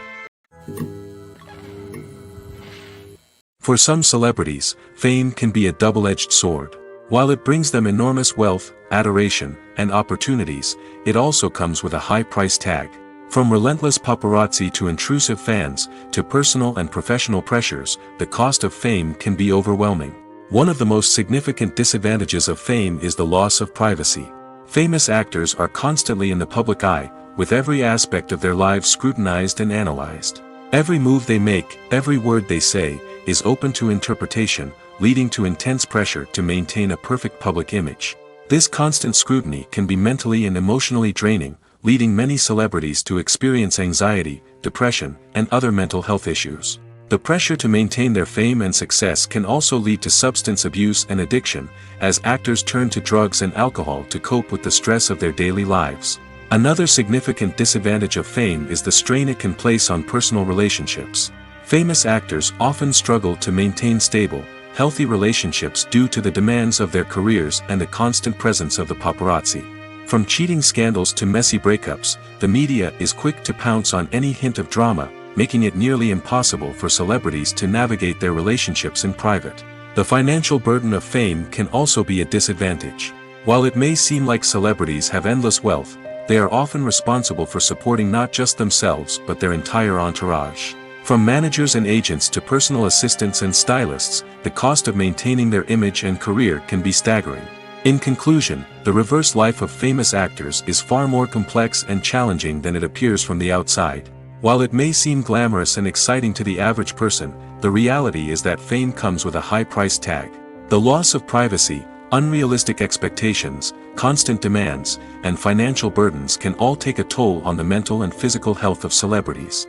For some celebrities, fame can be a double-edged sword. While it brings them enormous wealth, adoration, and opportunities, it also comes with a high price tag. From relentless paparazzi to intrusive fans, to personal and professional pressures, the cost of fame can be overwhelming. One of the most significant disadvantages of fame is the loss of privacy. Famous actors are constantly in the public eye, with every aspect of their lives scrutinized and analyzed. Every move they make, every word they say, is open to interpretation, leading to intense pressure to maintain a perfect public image. This constant scrutiny can be mentally and emotionally draining, leading many celebrities to experience anxiety, depression, and other mental health issues. The pressure to maintain their fame and success can also lead to substance abuse and addiction, as actors turn to drugs and alcohol to cope with the stress of their daily lives. Another significant disadvantage of fame is the strain it can place on personal relationships. Famous actors often struggle to maintain stable, healthy relationships due to the demands of their careers and the constant presence of the paparazzi. From cheating scandals to messy breakups, the media is quick to pounce on any hint of drama, making it nearly impossible for celebrities to navigate their relationships in private. The financial burden of fame can also be a disadvantage. While it may seem like celebrities have endless wealth, they are often responsible for supporting not just themselves but their entire entourage. From managers and agents to personal assistants and stylists, the cost of maintaining their image and career can be staggering. In conclusion, the reverse life of famous actors is far more complex and challenging than it appears from the outside. While it may seem glamorous and exciting to the average person, the reality is that fame comes with a high price tag. The loss of privacy, unrealistic expectations, constant demands, and financial burdens can all take a toll on the mental and physical health of celebrities.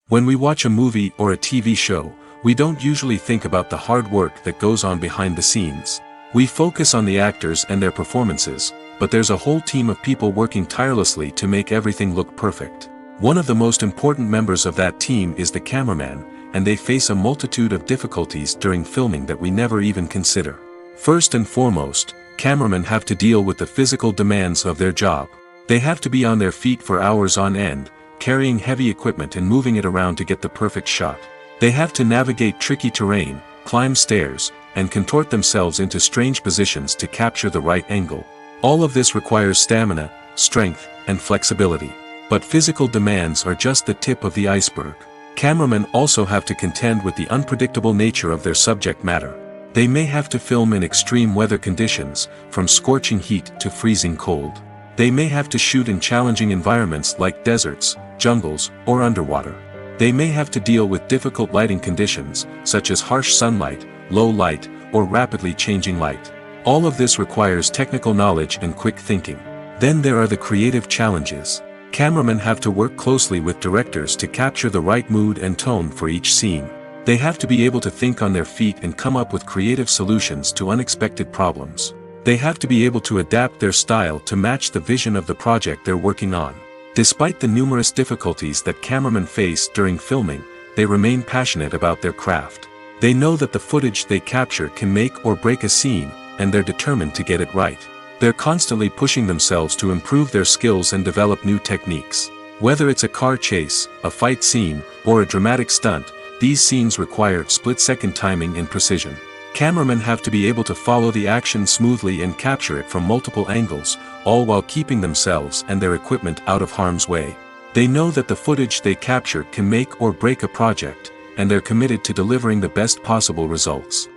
When we watch a movie or a TV show, we don't usually think about the hard work that goes on behind the scenes. We focus on the actors and their performances, but there's a whole team of people working tirelessly to make everything look perfect. One of the most important members of that team is the cameraman, and they face a multitude of difficulties during filming that we never even consider. First and foremost, cameramen have to deal with the physical demands of their job. They have to be on their feet for hours on end, carrying heavy equipment and moving it around to get the perfect shot. They have to navigate tricky terrain, climb stairs, and contort themselves into strange positions to capture the right angle. All of this requires stamina, strength, and flexibility. But physical demands are just the tip of the iceberg. Cameramen also have to contend with the unpredictable nature of their subject matter. They may have to film in extreme weather conditions, from scorching heat to freezing cold. They may have to shoot in challenging environments like deserts, jungles, or underwater. They may have to deal with difficult lighting conditions, such as harsh sunlight, low light, or rapidly changing light. All of this requires technical knowledge and quick thinking. Then there are the creative challenges. Cameramen have to work closely with directors to capture the right mood and tone for each scene. They have to be able to think on their feet and come up with creative solutions to unexpected problems. They have to be able to adapt their style to match the vision of the project they're working on. Despite the numerous difficulties that cameramen face during filming, they remain passionate about their craft. They know that the footage they capture can make or break a scene, and they're determined to get it right. They're constantly pushing themselves to improve their skills and develop new techniques. Whether it's a car chase, a fight scene, or a dramatic stunt, these scenes require split-second timing and precision. Cameramen have to be able to follow the action smoothly and capture it from multiple angles, all while keeping themselves and their equipment out of harm's way. They know that the footage they capture can make or break a project, and they're committed to delivering the best possible results.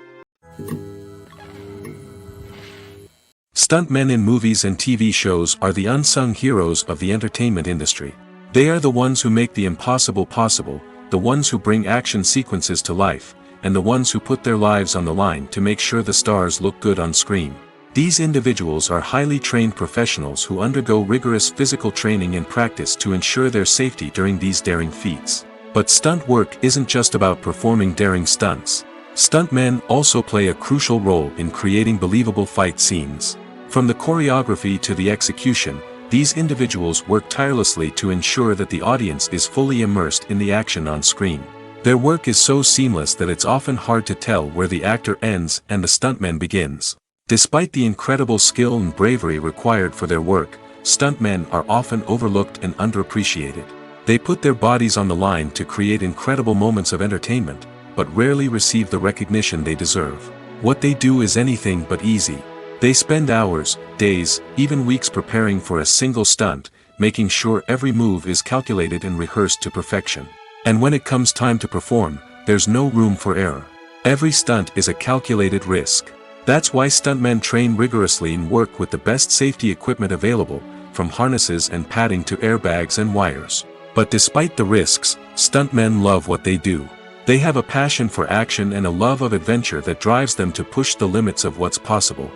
Stuntmen in movies and TV shows are the unsung heroes of the entertainment industry. They are the ones who make the impossible possible, the ones who bring action sequences to life, and the ones who put their lives on the line to make sure the stars look good on screen. These individuals are highly trained professionals who undergo rigorous physical training and practice to ensure their safety during these daring feats. But stunt work isn't just about performing daring stunts. Stuntmen also play a crucial role in creating believable fight scenes. From the choreography to the execution, these individuals work tirelessly to ensure that the audience is fully immersed in the action on screen. Their work is so seamless that it's often hard to tell where the actor ends and the stuntman begins. Despite the incredible skill and bravery required for their work, stuntmen are often overlooked and underappreciated. They put their bodies on the line to create incredible moments of entertainment, but rarely receive the recognition they deserve. What they do is anything but easy. They spend hours, days, even weeks preparing for a single stunt, making sure every move is calculated and rehearsed to perfection. And when it comes time to perform, there's no room for error. Every stunt is a calculated risk. That's why stuntmen train rigorously and work with the best safety equipment available, from harnesses and padding to airbags and wires. But despite the risks, stuntmen love what they do. They have a passion for action and a love of adventure that drives them to push the limits of what's possible.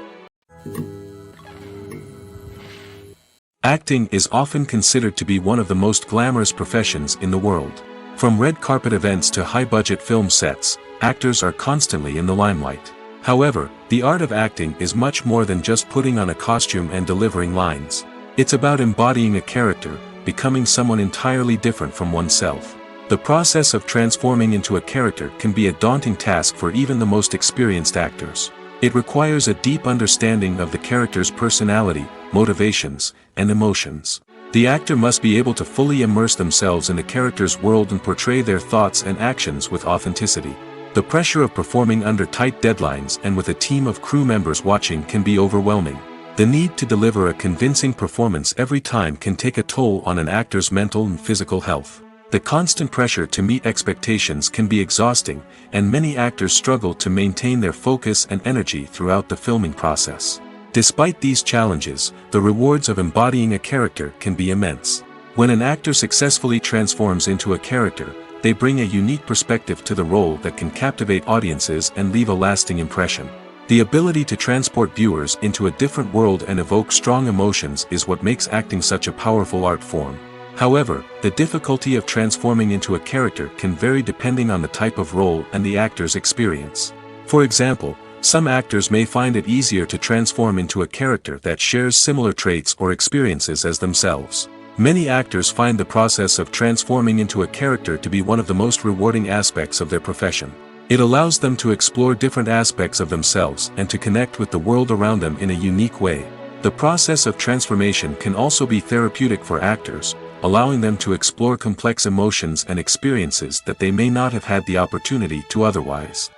Acting is often considered to be one of the most glamorous professions in the world. From red carpet events to high-budget film sets, actors are constantly in the limelight. However, the art of acting is much more than just putting on a costume and delivering lines. It's about embodying a character, becoming someone entirely different from oneself. The process of transforming into a character can be a daunting task for even the most experienced actors. It requires a deep understanding of the character's personality, motivations, and emotions. The actor must be able to fully immerse themselves in the character's world and portray their thoughts and actions with authenticity. The pressure of performing under tight deadlines and with a team of crew members watching can be overwhelming. The need to deliver a convincing performance every time can take a toll on an actor's mental and physical health. The constant pressure to meet expectations can be exhausting, and many actors struggle to maintain their focus and energy throughout the filming process. Despite these challenges, the rewards of embodying a character can be immense. When an actor successfully transforms into a character, they bring a unique perspective to the role that can captivate audiences and leave a lasting impression. The ability to transport viewers into a different world and evoke strong emotions is what makes acting such a powerful art form. However, the difficulty of transforming into a character can vary depending on the type of role and the actor's experience. For example, some actors may find it easier to transform into a character that shares similar traits or experiences as themselves. Many actors find the process of transforming into a character to be one of the most rewarding aspects of their profession. It allows them to explore different aspects of themselves and to connect with the world around them in a unique way. The process of transformation can also be therapeutic for actors, allowing them to explore complex emotions and experiences that they may not have had the opportunity to otherwise.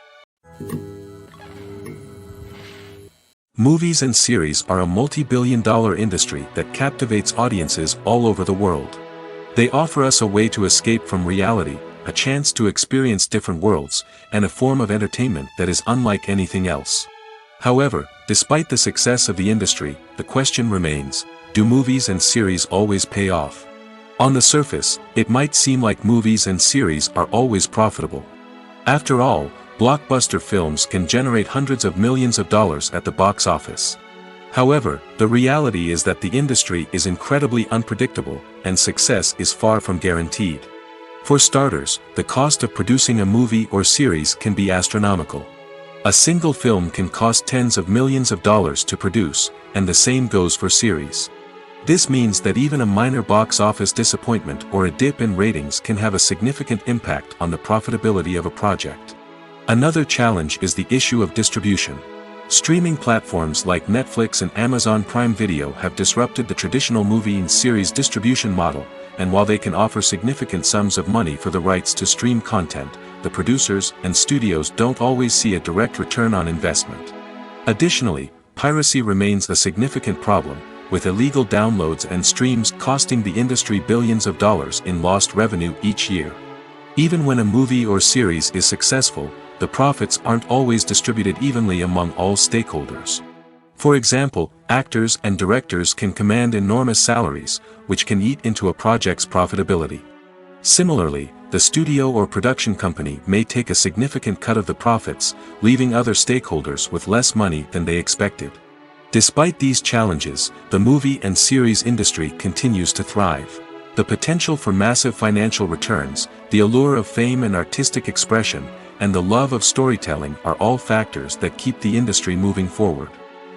Movies and series are a multi-billion-dollar industry that captivates audiences all over the world. They offer us a way to escape from reality, a chance to experience different worlds, and a form of entertainment that is unlike anything else. However, despite the success of the industry, the question remains, do movies and series always pay off? On the surface, it might seem like movies and series are always profitable. After all, blockbuster films can generate hundreds of millions of dollars at the box office. However, the reality is that the industry is incredibly unpredictable, and success is far from guaranteed. For starters, the cost of producing a movie or series can be astronomical. A single film can cost tens of millions of dollars to produce, and the same goes for series. This means that even a minor box office disappointment or a dip in ratings can have a significant impact on the profitability of a project. Another challenge is the issue of distribution. Streaming platforms like Netflix and Amazon Prime Video have disrupted the traditional movie and series distribution model, and while they can offer significant sums of money for the rights to stream content, the producers and studios don't always see a direct return on investment. Additionally, piracy remains a significant problem, with illegal downloads and streams costing the industry billions of dollars in lost revenue each year. Even when a movie or series is successful, the profits aren't always distributed evenly among all stakeholders. For example, actors and directors can command enormous salaries, which can eat into a project's profitability. Similarly, the studio or production company may take a significant cut of the profits, leaving other stakeholders with less money than they expected. Despite these challenges, the movie and series industry continues to thrive. The potential for massive financial returns, the allure of fame and artistic expression, and the love of storytelling are all factors that keep the industry moving forward.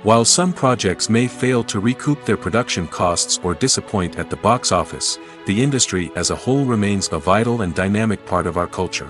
While some projects may fail to recoup their production costs or disappoint at the box office, the industry as a whole remains a vital and dynamic part of our culture.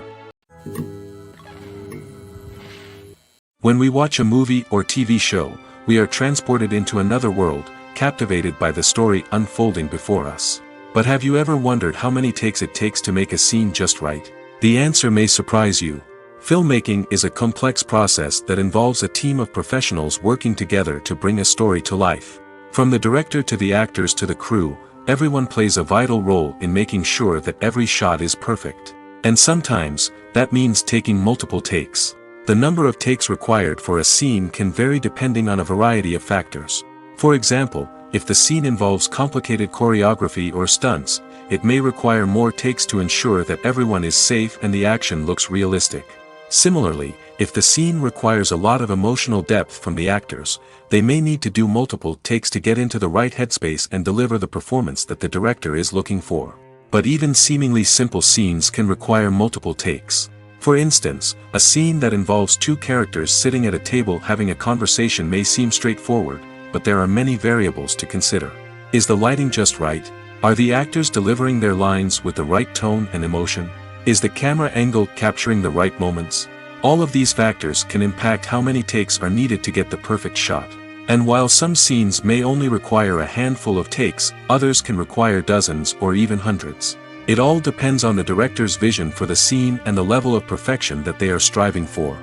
When we watch a movie or TV show, we are transported into another world, captivated by the story unfolding before us. But have you ever wondered how many takes it takes to make a scene just right? The answer may surprise you. Filmmaking is a complex process that involves a team of professionals working together to bring a story to life. From the director to the actors to the crew, everyone plays a vital role in making sure that every shot is perfect. And sometimes, that means taking multiple takes. The number of takes required for a scene can vary depending on a variety of factors. For example, if the scene involves complicated choreography or stunts, it may require more takes to ensure that everyone is safe and the action looks realistic. Similarly, if the scene requires a lot of emotional depth from the actors, they may need to do multiple takes to get into the right headspace and deliver the performance that the director is looking for. But even seemingly simple scenes can require multiple takes. For instance, a scene that involves two characters sitting at a table having a conversation may seem straightforward, but there are many variables to consider. Is the lighting just right? Are the actors delivering their lines with the right tone and emotion? Is the camera angle capturing the right moments? All of these factors can impact how many takes are needed to get the perfect shot. And while some scenes may only require a handful of takes, others can require dozens or even hundreds. It all depends on the director's vision for the scene and the level of perfection that they are striving for.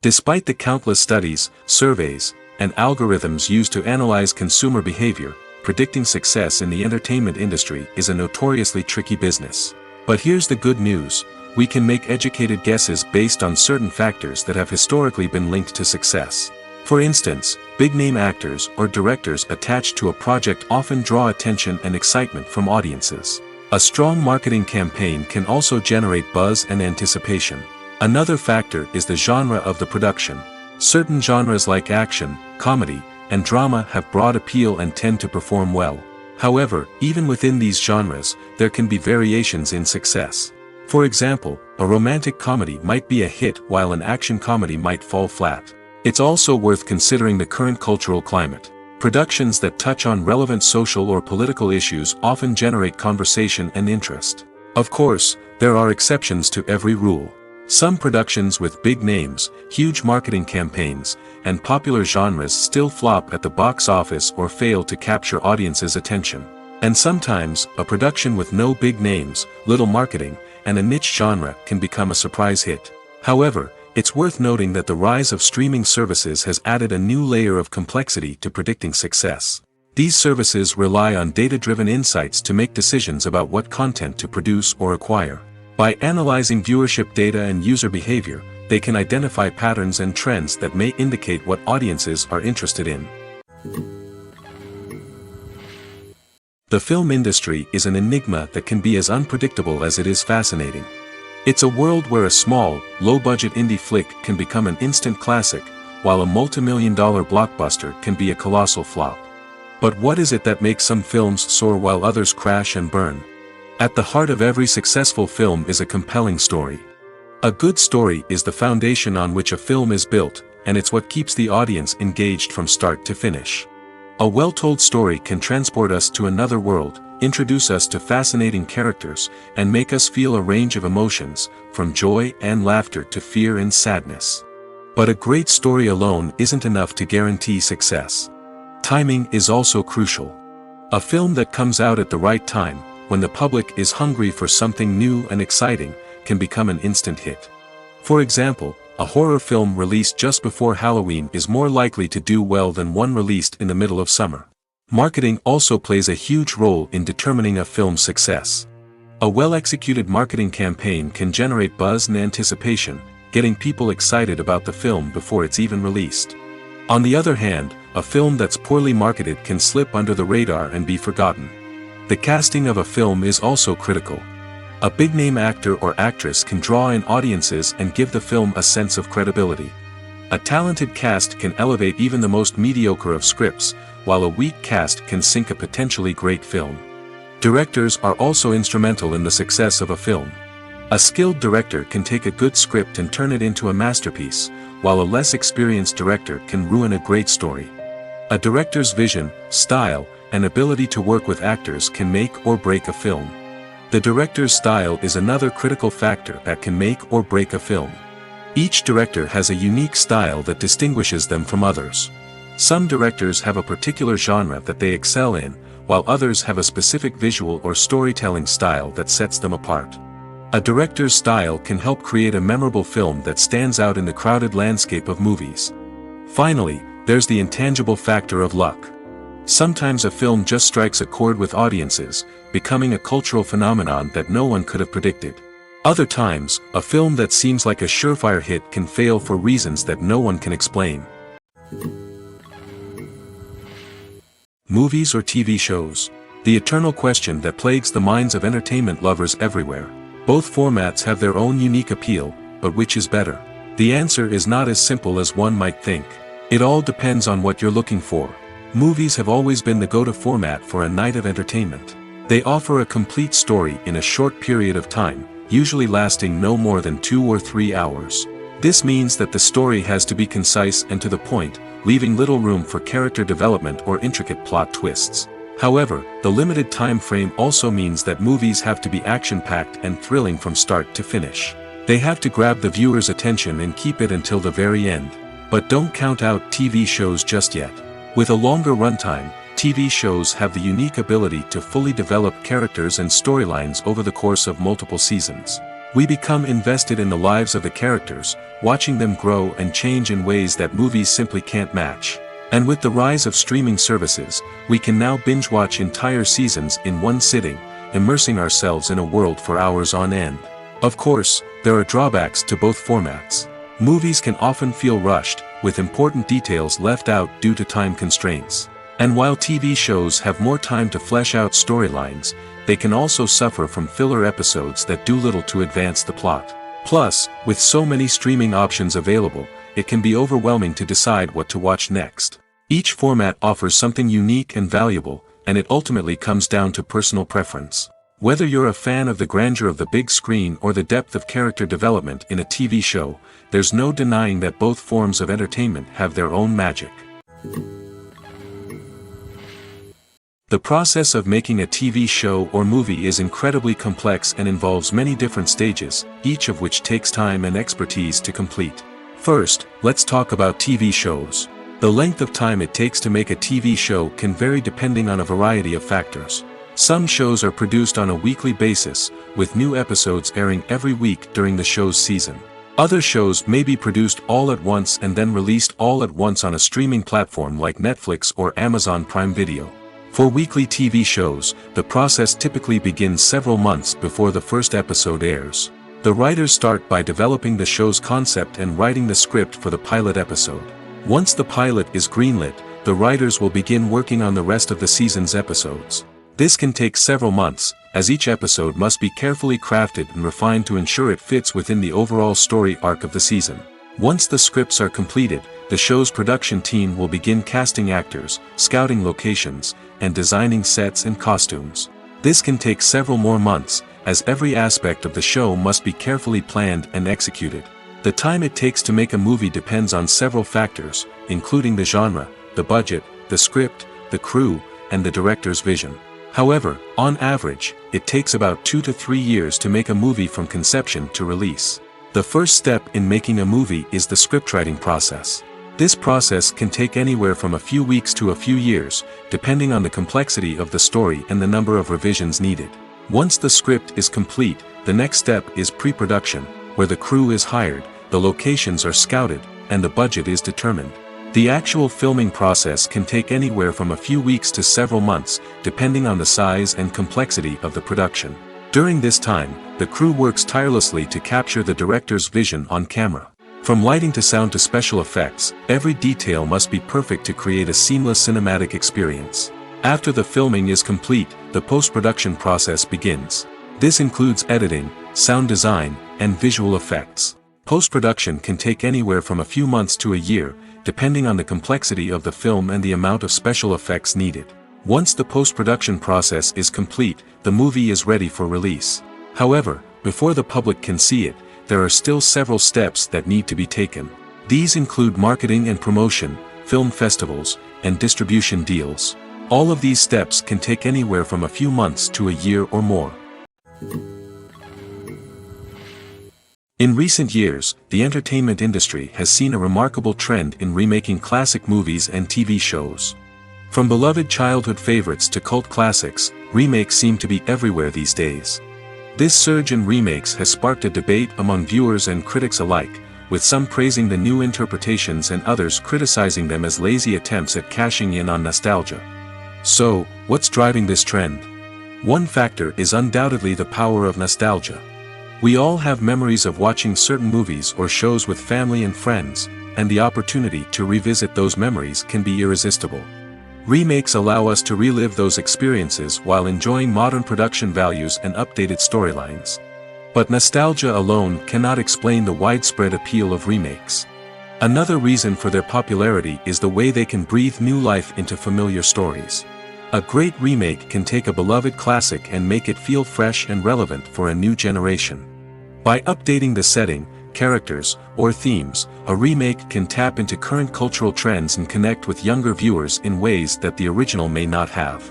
Despite the countless studies, surveys, and algorithms used to analyze consumer behavior, predicting success in the entertainment industry is a notoriously tricky business. But here's the good news: we can make educated guesses based on certain factors that have historically been linked to success. For instance, big-name actors or directors attached to a project often draw attention and excitement from audiences. A strong marketing campaign can also generate buzz and anticipation. Another factor is the genre of the production. Certain genres like action, comedy, and drama have broad appeal and tend to perform well. However, even within these genres, there can be variations in success. For example, a romantic comedy might be a hit while an action comedy might fall flat. It's also worth considering the current cultural climate. Productions that touch on relevant social or political issues often generate conversation and interest. Of course, there are exceptions to every rule. Some productions with big names, huge marketing campaigns, and popular genres still flop at the box office or fail to capture audiences' attention. And sometimes, a production with no big names, little marketing, and a niche genre can become a surprise hit. However, it's worth noting that the rise of streaming services has added a new layer of complexity to predicting success. These services rely on data-driven insights to make decisions about what content to produce or acquire. By analyzing viewership data and user behavior, they can identify patterns and trends that may indicate what audiences are interested in. The film industry is an enigma that can be as unpredictable as it is fascinating. It's a world where a small, low-budget indie flick can become an instant classic, while a multi-million-dollar blockbuster can be a colossal flop. But what is it that makes some films soar while others crash and burn? At the heart of every successful film is a compelling story. A good story is the foundation on which a film is built, and it's what keeps the audience engaged from start to finish. A well-told story can transport us to another world, introduce us to fascinating characters, and make us feel a range of emotions, from joy and laughter to fear and sadness. But a great story alone isn't enough to guarantee success. Timing is also crucial. A film that comes out at the right time, when the public is hungry for something new and exciting, can become an instant hit. For example, a horror film released just before Halloween is more likely to do well than one released in the middle of summer. Marketing also plays a huge role in determining a film's success. A well-executed marketing campaign can generate buzz and anticipation, getting people excited about the film before it's even released. On the other hand, a film that's poorly marketed can slip under the radar and be forgotten. The casting of a film is also critical. A big-name actor or actress can draw in audiences and give the film a sense of credibility. A talented cast can elevate even the most mediocre of scripts, while a weak cast can sink a potentially great film. Directors are also instrumental in the success of a film. A skilled director can take a good script and turn it into a masterpiece, while a less experienced director can ruin a great story. A director's vision, style, and ability to work with actors can make or break a film. The director's style is another critical factor that can make or break a film. Each director has a unique style that distinguishes them from others. Some directors have a particular genre that they excel in, while others have a specific visual or storytelling style that sets them apart. A director's style can help create a memorable film that stands out in the crowded landscape of movies. Finally, there's the intangible factor of luck. Sometimes a film just strikes a chord with audiences, becoming a cultural phenomenon that no one could have predicted. Other times, a film that seems like a surefire hit can fail for reasons that no one can explain. Movies or TV shows? The eternal question that plagues the minds of entertainment lovers everywhere. Both formats have their own unique appeal, but which is better? The answer is not as simple as one might think. It all depends on what you're looking for. Movies have always been the go-to format for a night of entertainment. They offer a complete story in a short period of time, usually lasting no more than 2 or 3 hours. This means that the story has to be concise and to the point, leaving little room for character development or intricate plot twists. However, the limited time frame also means that movies have to be action-packed and thrilling from start to finish. They have to grab the viewer's attention and keep it until the very end. But don't count out TV shows just yet. With a longer runtime, TV shows have the unique ability to fully develop characters and storylines over the course of multiple seasons. We become invested in the lives of the characters, watching them grow and change in ways that movies simply can't match. And with the rise of streaming services, we can now binge-watch entire seasons in one sitting, immersing ourselves in a world for hours on end. Of course, there are drawbacks to both formats. Movies can often feel rushed, with important details left out due to time constraints. And while TV shows have more time to flesh out storylines, they can also suffer from filler episodes that do little to advance the plot. Plus, with so many streaming options available, it can be overwhelming to decide what to watch next. Each format offers something unique and valuable, and it ultimately comes down to personal preference. Whether you're a fan of the grandeur of the big screen or the depth of character development in a TV show, there's no denying that both forms of entertainment have their own magic. The process of making a TV show or movie is incredibly complex and involves many different stages, each of which takes time and expertise to complete. First, let's talk about TV shows. The length of time it takes to make a TV show can vary depending on a variety of factors. Some shows are produced on a weekly basis, with new episodes airing every week during the show's season. Other shows may be produced all at once and then released all at once on a streaming platform like Netflix or Amazon Prime Video. For weekly TV shows, the process typically begins several months before the first episode airs. The writers start by developing the show's concept and writing the script for the pilot episode. Once the pilot is greenlit, the writers will begin working on the rest of the season's episodes. This can take several months, as each episode must be carefully crafted and refined to ensure it fits within the overall story arc of the season. Once the scripts are completed, the show's production team will begin casting actors, scouting locations, and designing sets and costumes. This can take several more months, as every aspect of the show must be carefully planned and executed. The time it takes to make a movie depends on several factors, including the genre, the budget, the script, the crew, and the director's vision. However, on average, it takes about 2 to 3 years to make a movie from conception to release. The first step in making a movie is the scriptwriting process. This process can take anywhere from a few weeks to a few years, depending on the complexity of the story and the number of revisions needed. Once the script is complete, the next step is pre-production, where the crew is hired, the locations are scouted, and the budget is determined. The actual filming process can take anywhere from a few weeks to several months, depending on the size and complexity of the production. During this time, the crew works tirelessly to capture the director's vision on camera. From lighting to sound to special effects, every detail must be perfect to create a seamless cinematic experience. After the filming is complete, the post-production process begins. This includes editing, sound design, and visual effects. Post-production can take anywhere from a few months to a year, depending on the complexity of the film and the amount of special effects needed. Once the post-production process is complete, the movie is ready for release. However, before the public can see it, there are still several steps that need to be taken. These include marketing and promotion, film festivals, and distribution deals. All of these steps can take anywhere from a few months to a year or more. In recent years, the entertainment industry has seen a remarkable trend in remaking classic movies and TV shows. From beloved childhood favorites to cult classics, remakes seem to be everywhere these days. This surge in remakes has sparked a debate among viewers and critics alike, with some praising the new interpretations and others criticizing them as lazy attempts at cashing in on nostalgia. So, what's driving this trend? One factor is undoubtedly the power of nostalgia. We all have memories of watching certain movies or shows with family and friends, and the opportunity to revisit those memories can be irresistible. Remakes allow us to relive those experiences while enjoying modern production values and updated storylines. But nostalgia alone cannot explain the widespread appeal of remakes. Another reason for their popularity is the way they can breathe new life into familiar stories. A great remake can take a beloved classic and make it feel fresh and relevant for a new generation. By updating the setting, characters, or themes, a remake can tap into current cultural trends and connect with younger viewers in ways that the original may not have.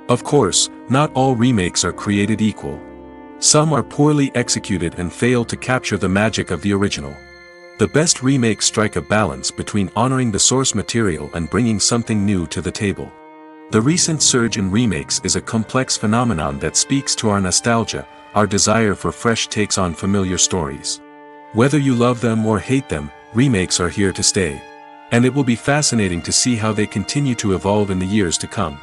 Of course, not all remakes are created equal. Some are poorly executed and fail to capture the magic of the original. The best remakes strike a balance between honoring the source material and bringing something new to the table. The recent surge in remakes is a complex phenomenon that speaks to our nostalgia, our desire for fresh takes on familiar stories. Whether you love them or hate them, remakes are here to stay. And it will be fascinating to see how they continue to evolve in the years to come.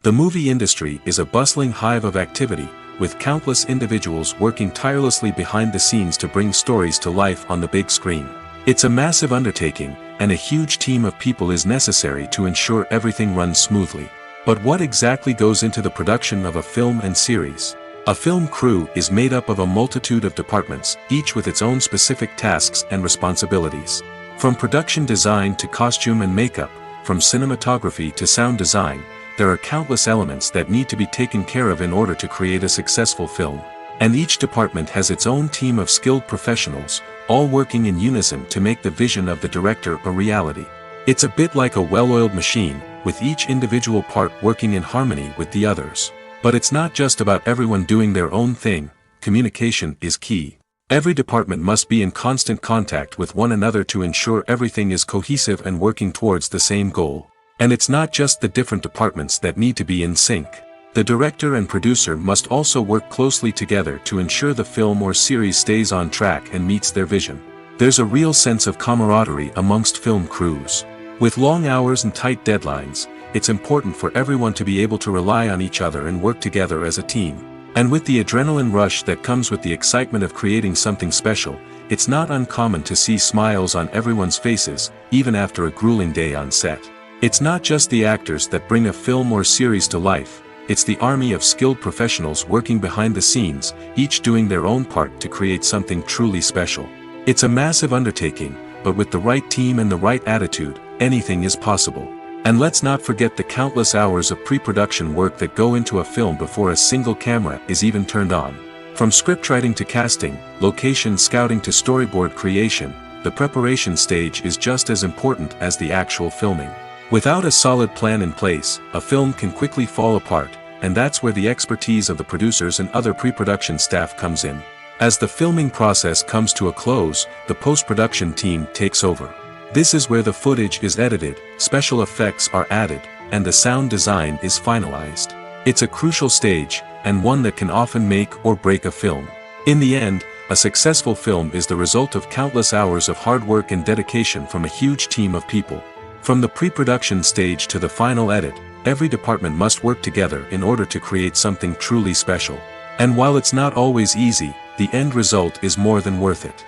The movie industry is a bustling hive of activity, with countless individuals working tirelessly behind the scenes to bring stories to life on the big screen. It's a massive undertaking, and a huge team of people is necessary to ensure everything runs smoothly. But what exactly goes into the production of a film and series? A film crew is made up of a multitude of departments, each with its own specific tasks and responsibilities. From production design to costume and makeup, from cinematography to sound design, there are countless elements that need to be taken care of in order to create a successful film. And each department has its own team of skilled professionals, all working in unison to make the vision of the director a reality. It's a bit like a well-oiled machine, with each individual part working in harmony with the others. But it's not just about everyone doing their own thing. Communication is key. Every department must be in constant contact with one another to ensure everything is cohesive and working towards the same goal. And it's not just the different departments that need to be in sync. The director and producer must also work closely together to ensure the film or series stays on track and meets their vision. There's a real sense of camaraderie amongst film crews. With long hours and tight deadlines, it's important for everyone to be able to rely on each other and work together as a team. And with the adrenaline rush that comes with the excitement of creating something special, it's not uncommon to see smiles on everyone's faces, even after a grueling day on set. It's not just the actors that bring a film or series to life. It's the army of skilled professionals working behind the scenes, each doing their own part to create something truly special. It's a massive undertaking, but with the right team and the right attitude, anything is possible. And let's not forget the countless hours of pre-production work that go into a film before a single camera is even turned on. From scriptwriting to casting, location scouting to storyboard creation, the preparation stage is just as important as the actual filming. Without a solid plan in place, a film can quickly fall apart, and that's where the expertise of the producers and other pre-production staff comes in. As the filming process comes to a close, the post-production team takes over. This is where the footage is edited, special effects are added, and the sound design is finalized. It's a crucial stage, and one that can often make or break a film. In the end, a successful film is the result of countless hours of hard work and dedication from a huge team of people. From the pre-production stage to the final edit, every department must work together in order to create something truly special. And while it's not always easy, the end result is more than worth it.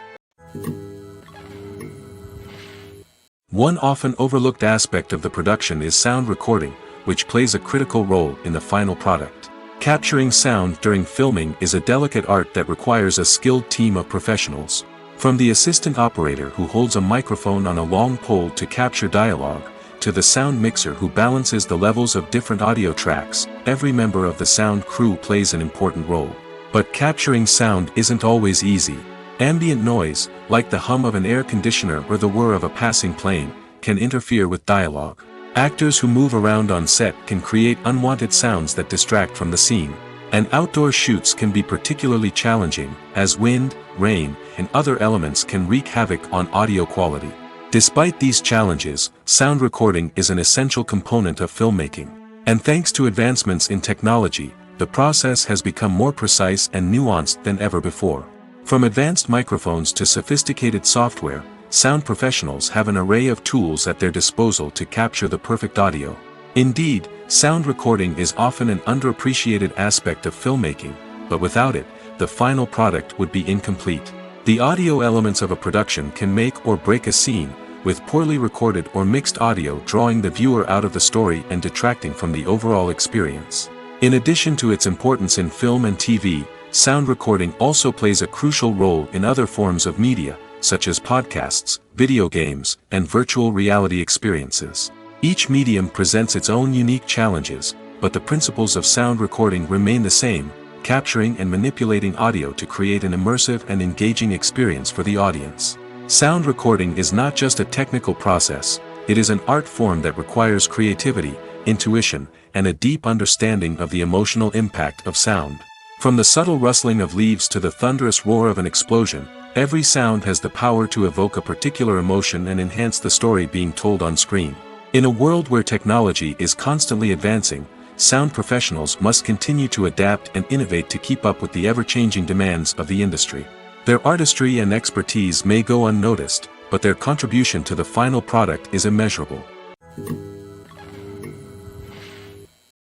One often overlooked aspect of the production is sound recording, which plays a critical role in the final product. Capturing sound during filming is a delicate art that requires a skilled team of professionals. From the assistant operator who holds a microphone on a long pole to capture dialogue, to the sound mixer who balances the levels of different audio tracks, every member of the sound crew plays an important role. But capturing sound isn't always easy. Ambient noise, like the hum of an air conditioner or the whir of a passing plane, can interfere with dialogue. Actors who move around on set can create unwanted sounds that distract from the scene. And outdoor shoots can be particularly challenging, as wind, rain, and other elements can wreak havoc on audio quality. Despite these challenges, sound recording is an essential component of filmmaking. And thanks to advancements in technology, the process has become more precise and nuanced than ever before. From advanced microphones to sophisticated software, sound professionals have an array of tools at their disposal to capture the perfect audio. Indeed, sound recording is often an underappreciated aspect of filmmaking, but without it, the final product would be incomplete. The audio elements of a production can make or break a scene, with poorly recorded or mixed audio drawing the viewer out of the story and detracting from the overall experience. In addition to its importance in film and TV, sound recording also plays a crucial role in other forms of media, such as podcasts, video games, and virtual reality experiences. Each medium presents its own unique challenges, but the principles of sound recording remain the same, capturing and manipulating audio to create an immersive and engaging experience for the audience. Sound recording is not just a technical process, it is an art form that requires creativity, intuition, and a deep understanding of the emotional impact of sound. From the subtle rustling of leaves to the thunderous roar of an explosion, every sound has the power to evoke a particular emotion and enhance the story being told on screen. In a world where technology is constantly advancing, sound professionals must continue to adapt and innovate to keep up with the ever-changing demands of the industry. Their artistry and expertise may go unnoticed, but their contribution to the final product is immeasurable.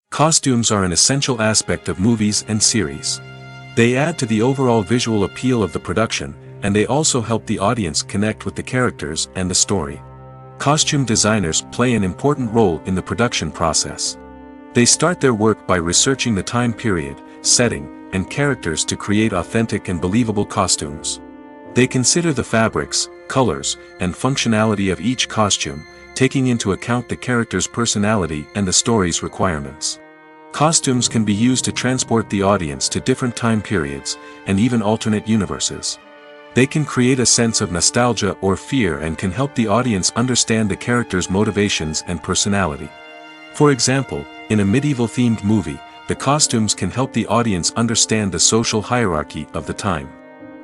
Costumes are an essential aspect of movies and series. They add to the overall visual appeal of the production, and they also help the audience connect with the characters and the story. Costume designers play an important role in the production process. They start their work by researching the time period, setting, and characters to create authentic and believable costumes. They consider the fabrics, colors, and functionality of each costume, taking into account the character's personality and the story's requirements. Costumes can be used to transport the audience to different time periods, and even alternate universes. They can create a sense of nostalgia or fear and can help the audience understand the character's motivations and personality. For example, in a medieval-themed movie, the costumes can help the audience understand the social hierarchy of the time.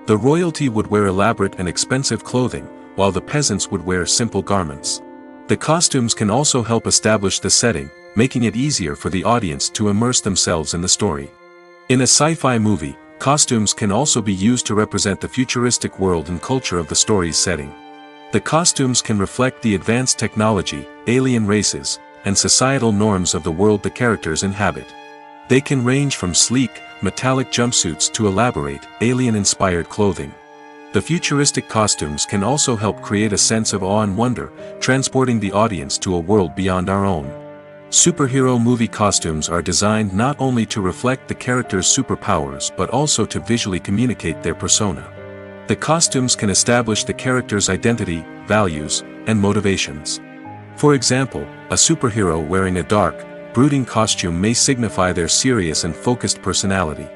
The royalty would wear elaborate and expensive clothing, while the peasants would wear simple garments. The costumes can also help establish the setting, making it easier for the audience to immerse themselves in the story. In a sci-fi movie, costumes can also be used to represent the futuristic world and culture of the story's setting. The costumes can reflect the advanced technology, alien races, and societal norms of the world the characters inhabit. They can range from sleek, metallic jumpsuits to elaborate, alien-inspired clothing. The futuristic costumes can also help create a sense of awe and wonder, transporting the audience to a world beyond our own. Superhero movie costumes are designed not only to reflect the character's superpowers but also to visually communicate their persona. The costumes can establish the character's identity, values, and motivations. For example, a superhero wearing a dark, brooding costume may signify their serious and focused personality.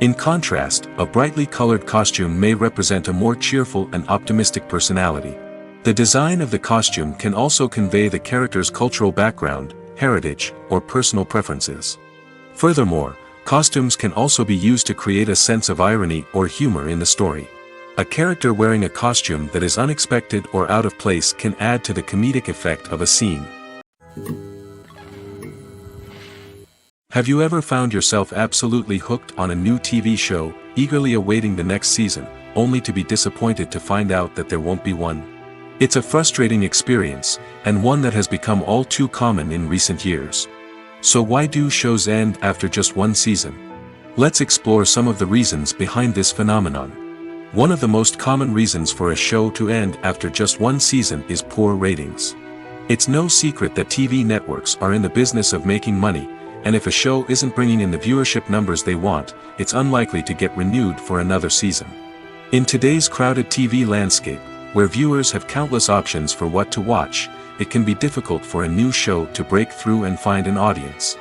In contrast, a brightly colored costume may represent a more cheerful and optimistic personality. The design of the costume can also convey the character's cultural background, heritage, or personal preferences. Furthermore, costumes can also be used to create a sense of irony or humor in the story. A character wearing a costume that is unexpected or out of place can add to the comedic effect of a scene. Have you ever found yourself absolutely hooked on a new TV show, eagerly awaiting the next season, only to be disappointed to find out that there won't be one? It's a frustrating experience, and one that has become all too common in recent years. So why do shows end after just one season? Let's explore some of the reasons behind this phenomenon. One of the most common reasons for a show to end after just one season is poor ratings. It's no secret that TV networks are in the business of making money, and if a show isn't bringing in the viewership numbers they want, it's unlikely to get renewed for another season. In today's crowded TV landscape, where viewers have countless options for what to watch, it can be difficult for a new show to break through and find an audience.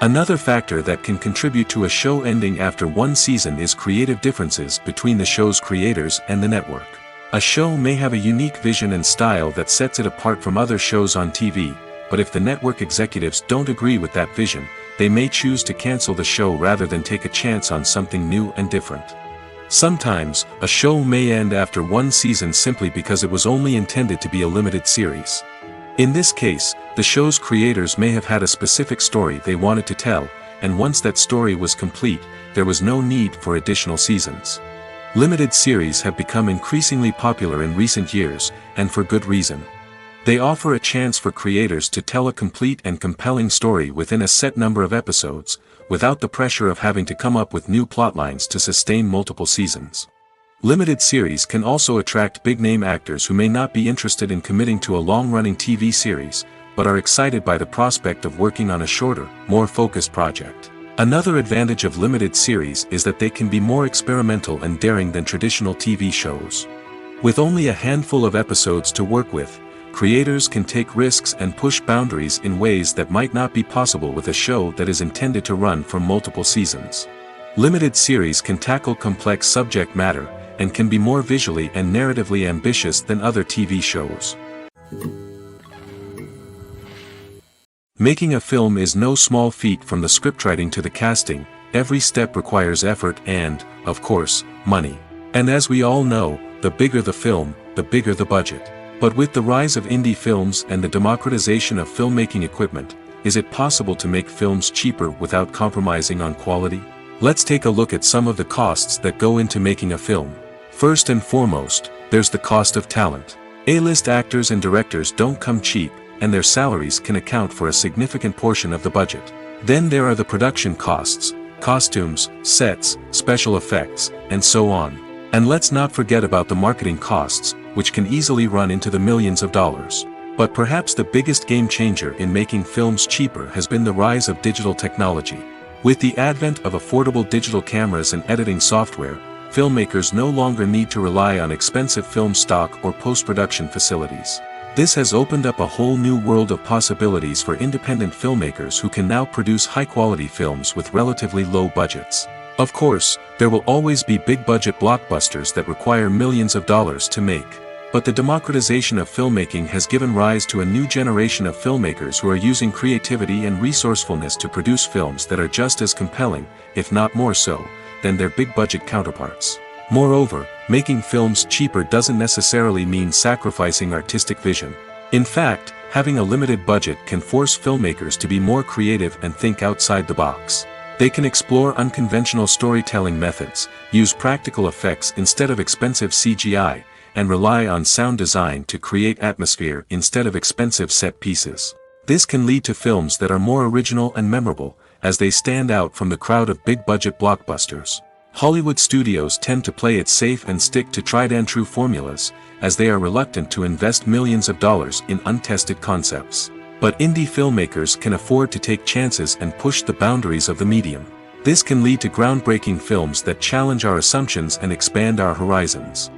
Another factor that can contribute to a show ending after one season is creative differences between the show's creators and the network. A show may have a unique vision and style that sets it apart from other shows on TV, but if the network executives don't agree with that vision, they may choose to cancel the show rather than take a chance on something new and different. Sometimes, a show may end after one season simply because it was only intended to be a limited series. In this case, the show's creators may have had a specific story they wanted to tell, and once that story was complete, there was no need for additional seasons. Limited series have become increasingly popular in recent years, and for good reason. They offer a chance for creators to tell a complete and compelling story within a set number of episodes, without the pressure of having to come up with new plotlines to sustain multiple seasons. Limited series can also attract big-name actors who may not be interested in committing to a long-running TV series, but are excited by the prospect of working on a shorter, more focused project. Another advantage of limited series is that they can be more experimental and daring than traditional TV shows. With only a handful of episodes to work with, creators can take risks and push boundaries in ways that might not be possible with a show that is intended to run for multiple seasons. Limited series can tackle complex subject matter, and can be more visually and narratively ambitious than other TV shows. Making a film is no small feat. From the scriptwriting to the casting, every step requires effort and, of course, money. And as we all know, the bigger the film, the bigger the budget. But with the rise of indie films and the democratization of filmmaking equipment, is it possible to make films cheaper without compromising on quality? Let's take a look at some of the costs that go into making a film. First and foremost, there's the cost of talent. A-list actors and directors don't come cheap, and their salaries can account for a significant portion of the budget. Then there are the production costs, costumes, sets, special effects, and so on. And let's not forget about the marketing costs, which can easily run into the millions of dollars. But perhaps the biggest game changer in making films cheaper has been the rise of digital technology. With the advent of affordable digital cameras and editing software, filmmakers no longer need to rely on expensive film stock or post-production facilities. This has opened up a whole new world of possibilities for independent filmmakers who can now produce high-quality films with relatively low budgets. Of course, there will always be big-budget blockbusters that require millions of dollars to make. But the democratization of filmmaking has given rise to a new generation of filmmakers who are using creativity and resourcefulness to produce films that are just as compelling, if not more so, than their big-budget counterparts. Moreover, making films cheaper doesn't necessarily mean sacrificing artistic vision. In fact, having a limited budget can force filmmakers to be more creative and think outside the box. They can explore unconventional storytelling methods, use practical effects instead of expensive CGI, and rely on sound design to create atmosphere instead of expensive set pieces. This can lead to films that are more original and memorable, as they stand out from the crowd of big-budget blockbusters. Hollywood studios tend to play it safe and stick to tried-and-true formulas, as they are reluctant to invest millions of dollars in untested concepts. But indie filmmakers can afford to take chances and push the boundaries of the medium. This can lead to groundbreaking films that challenge our assumptions and expand our horizons.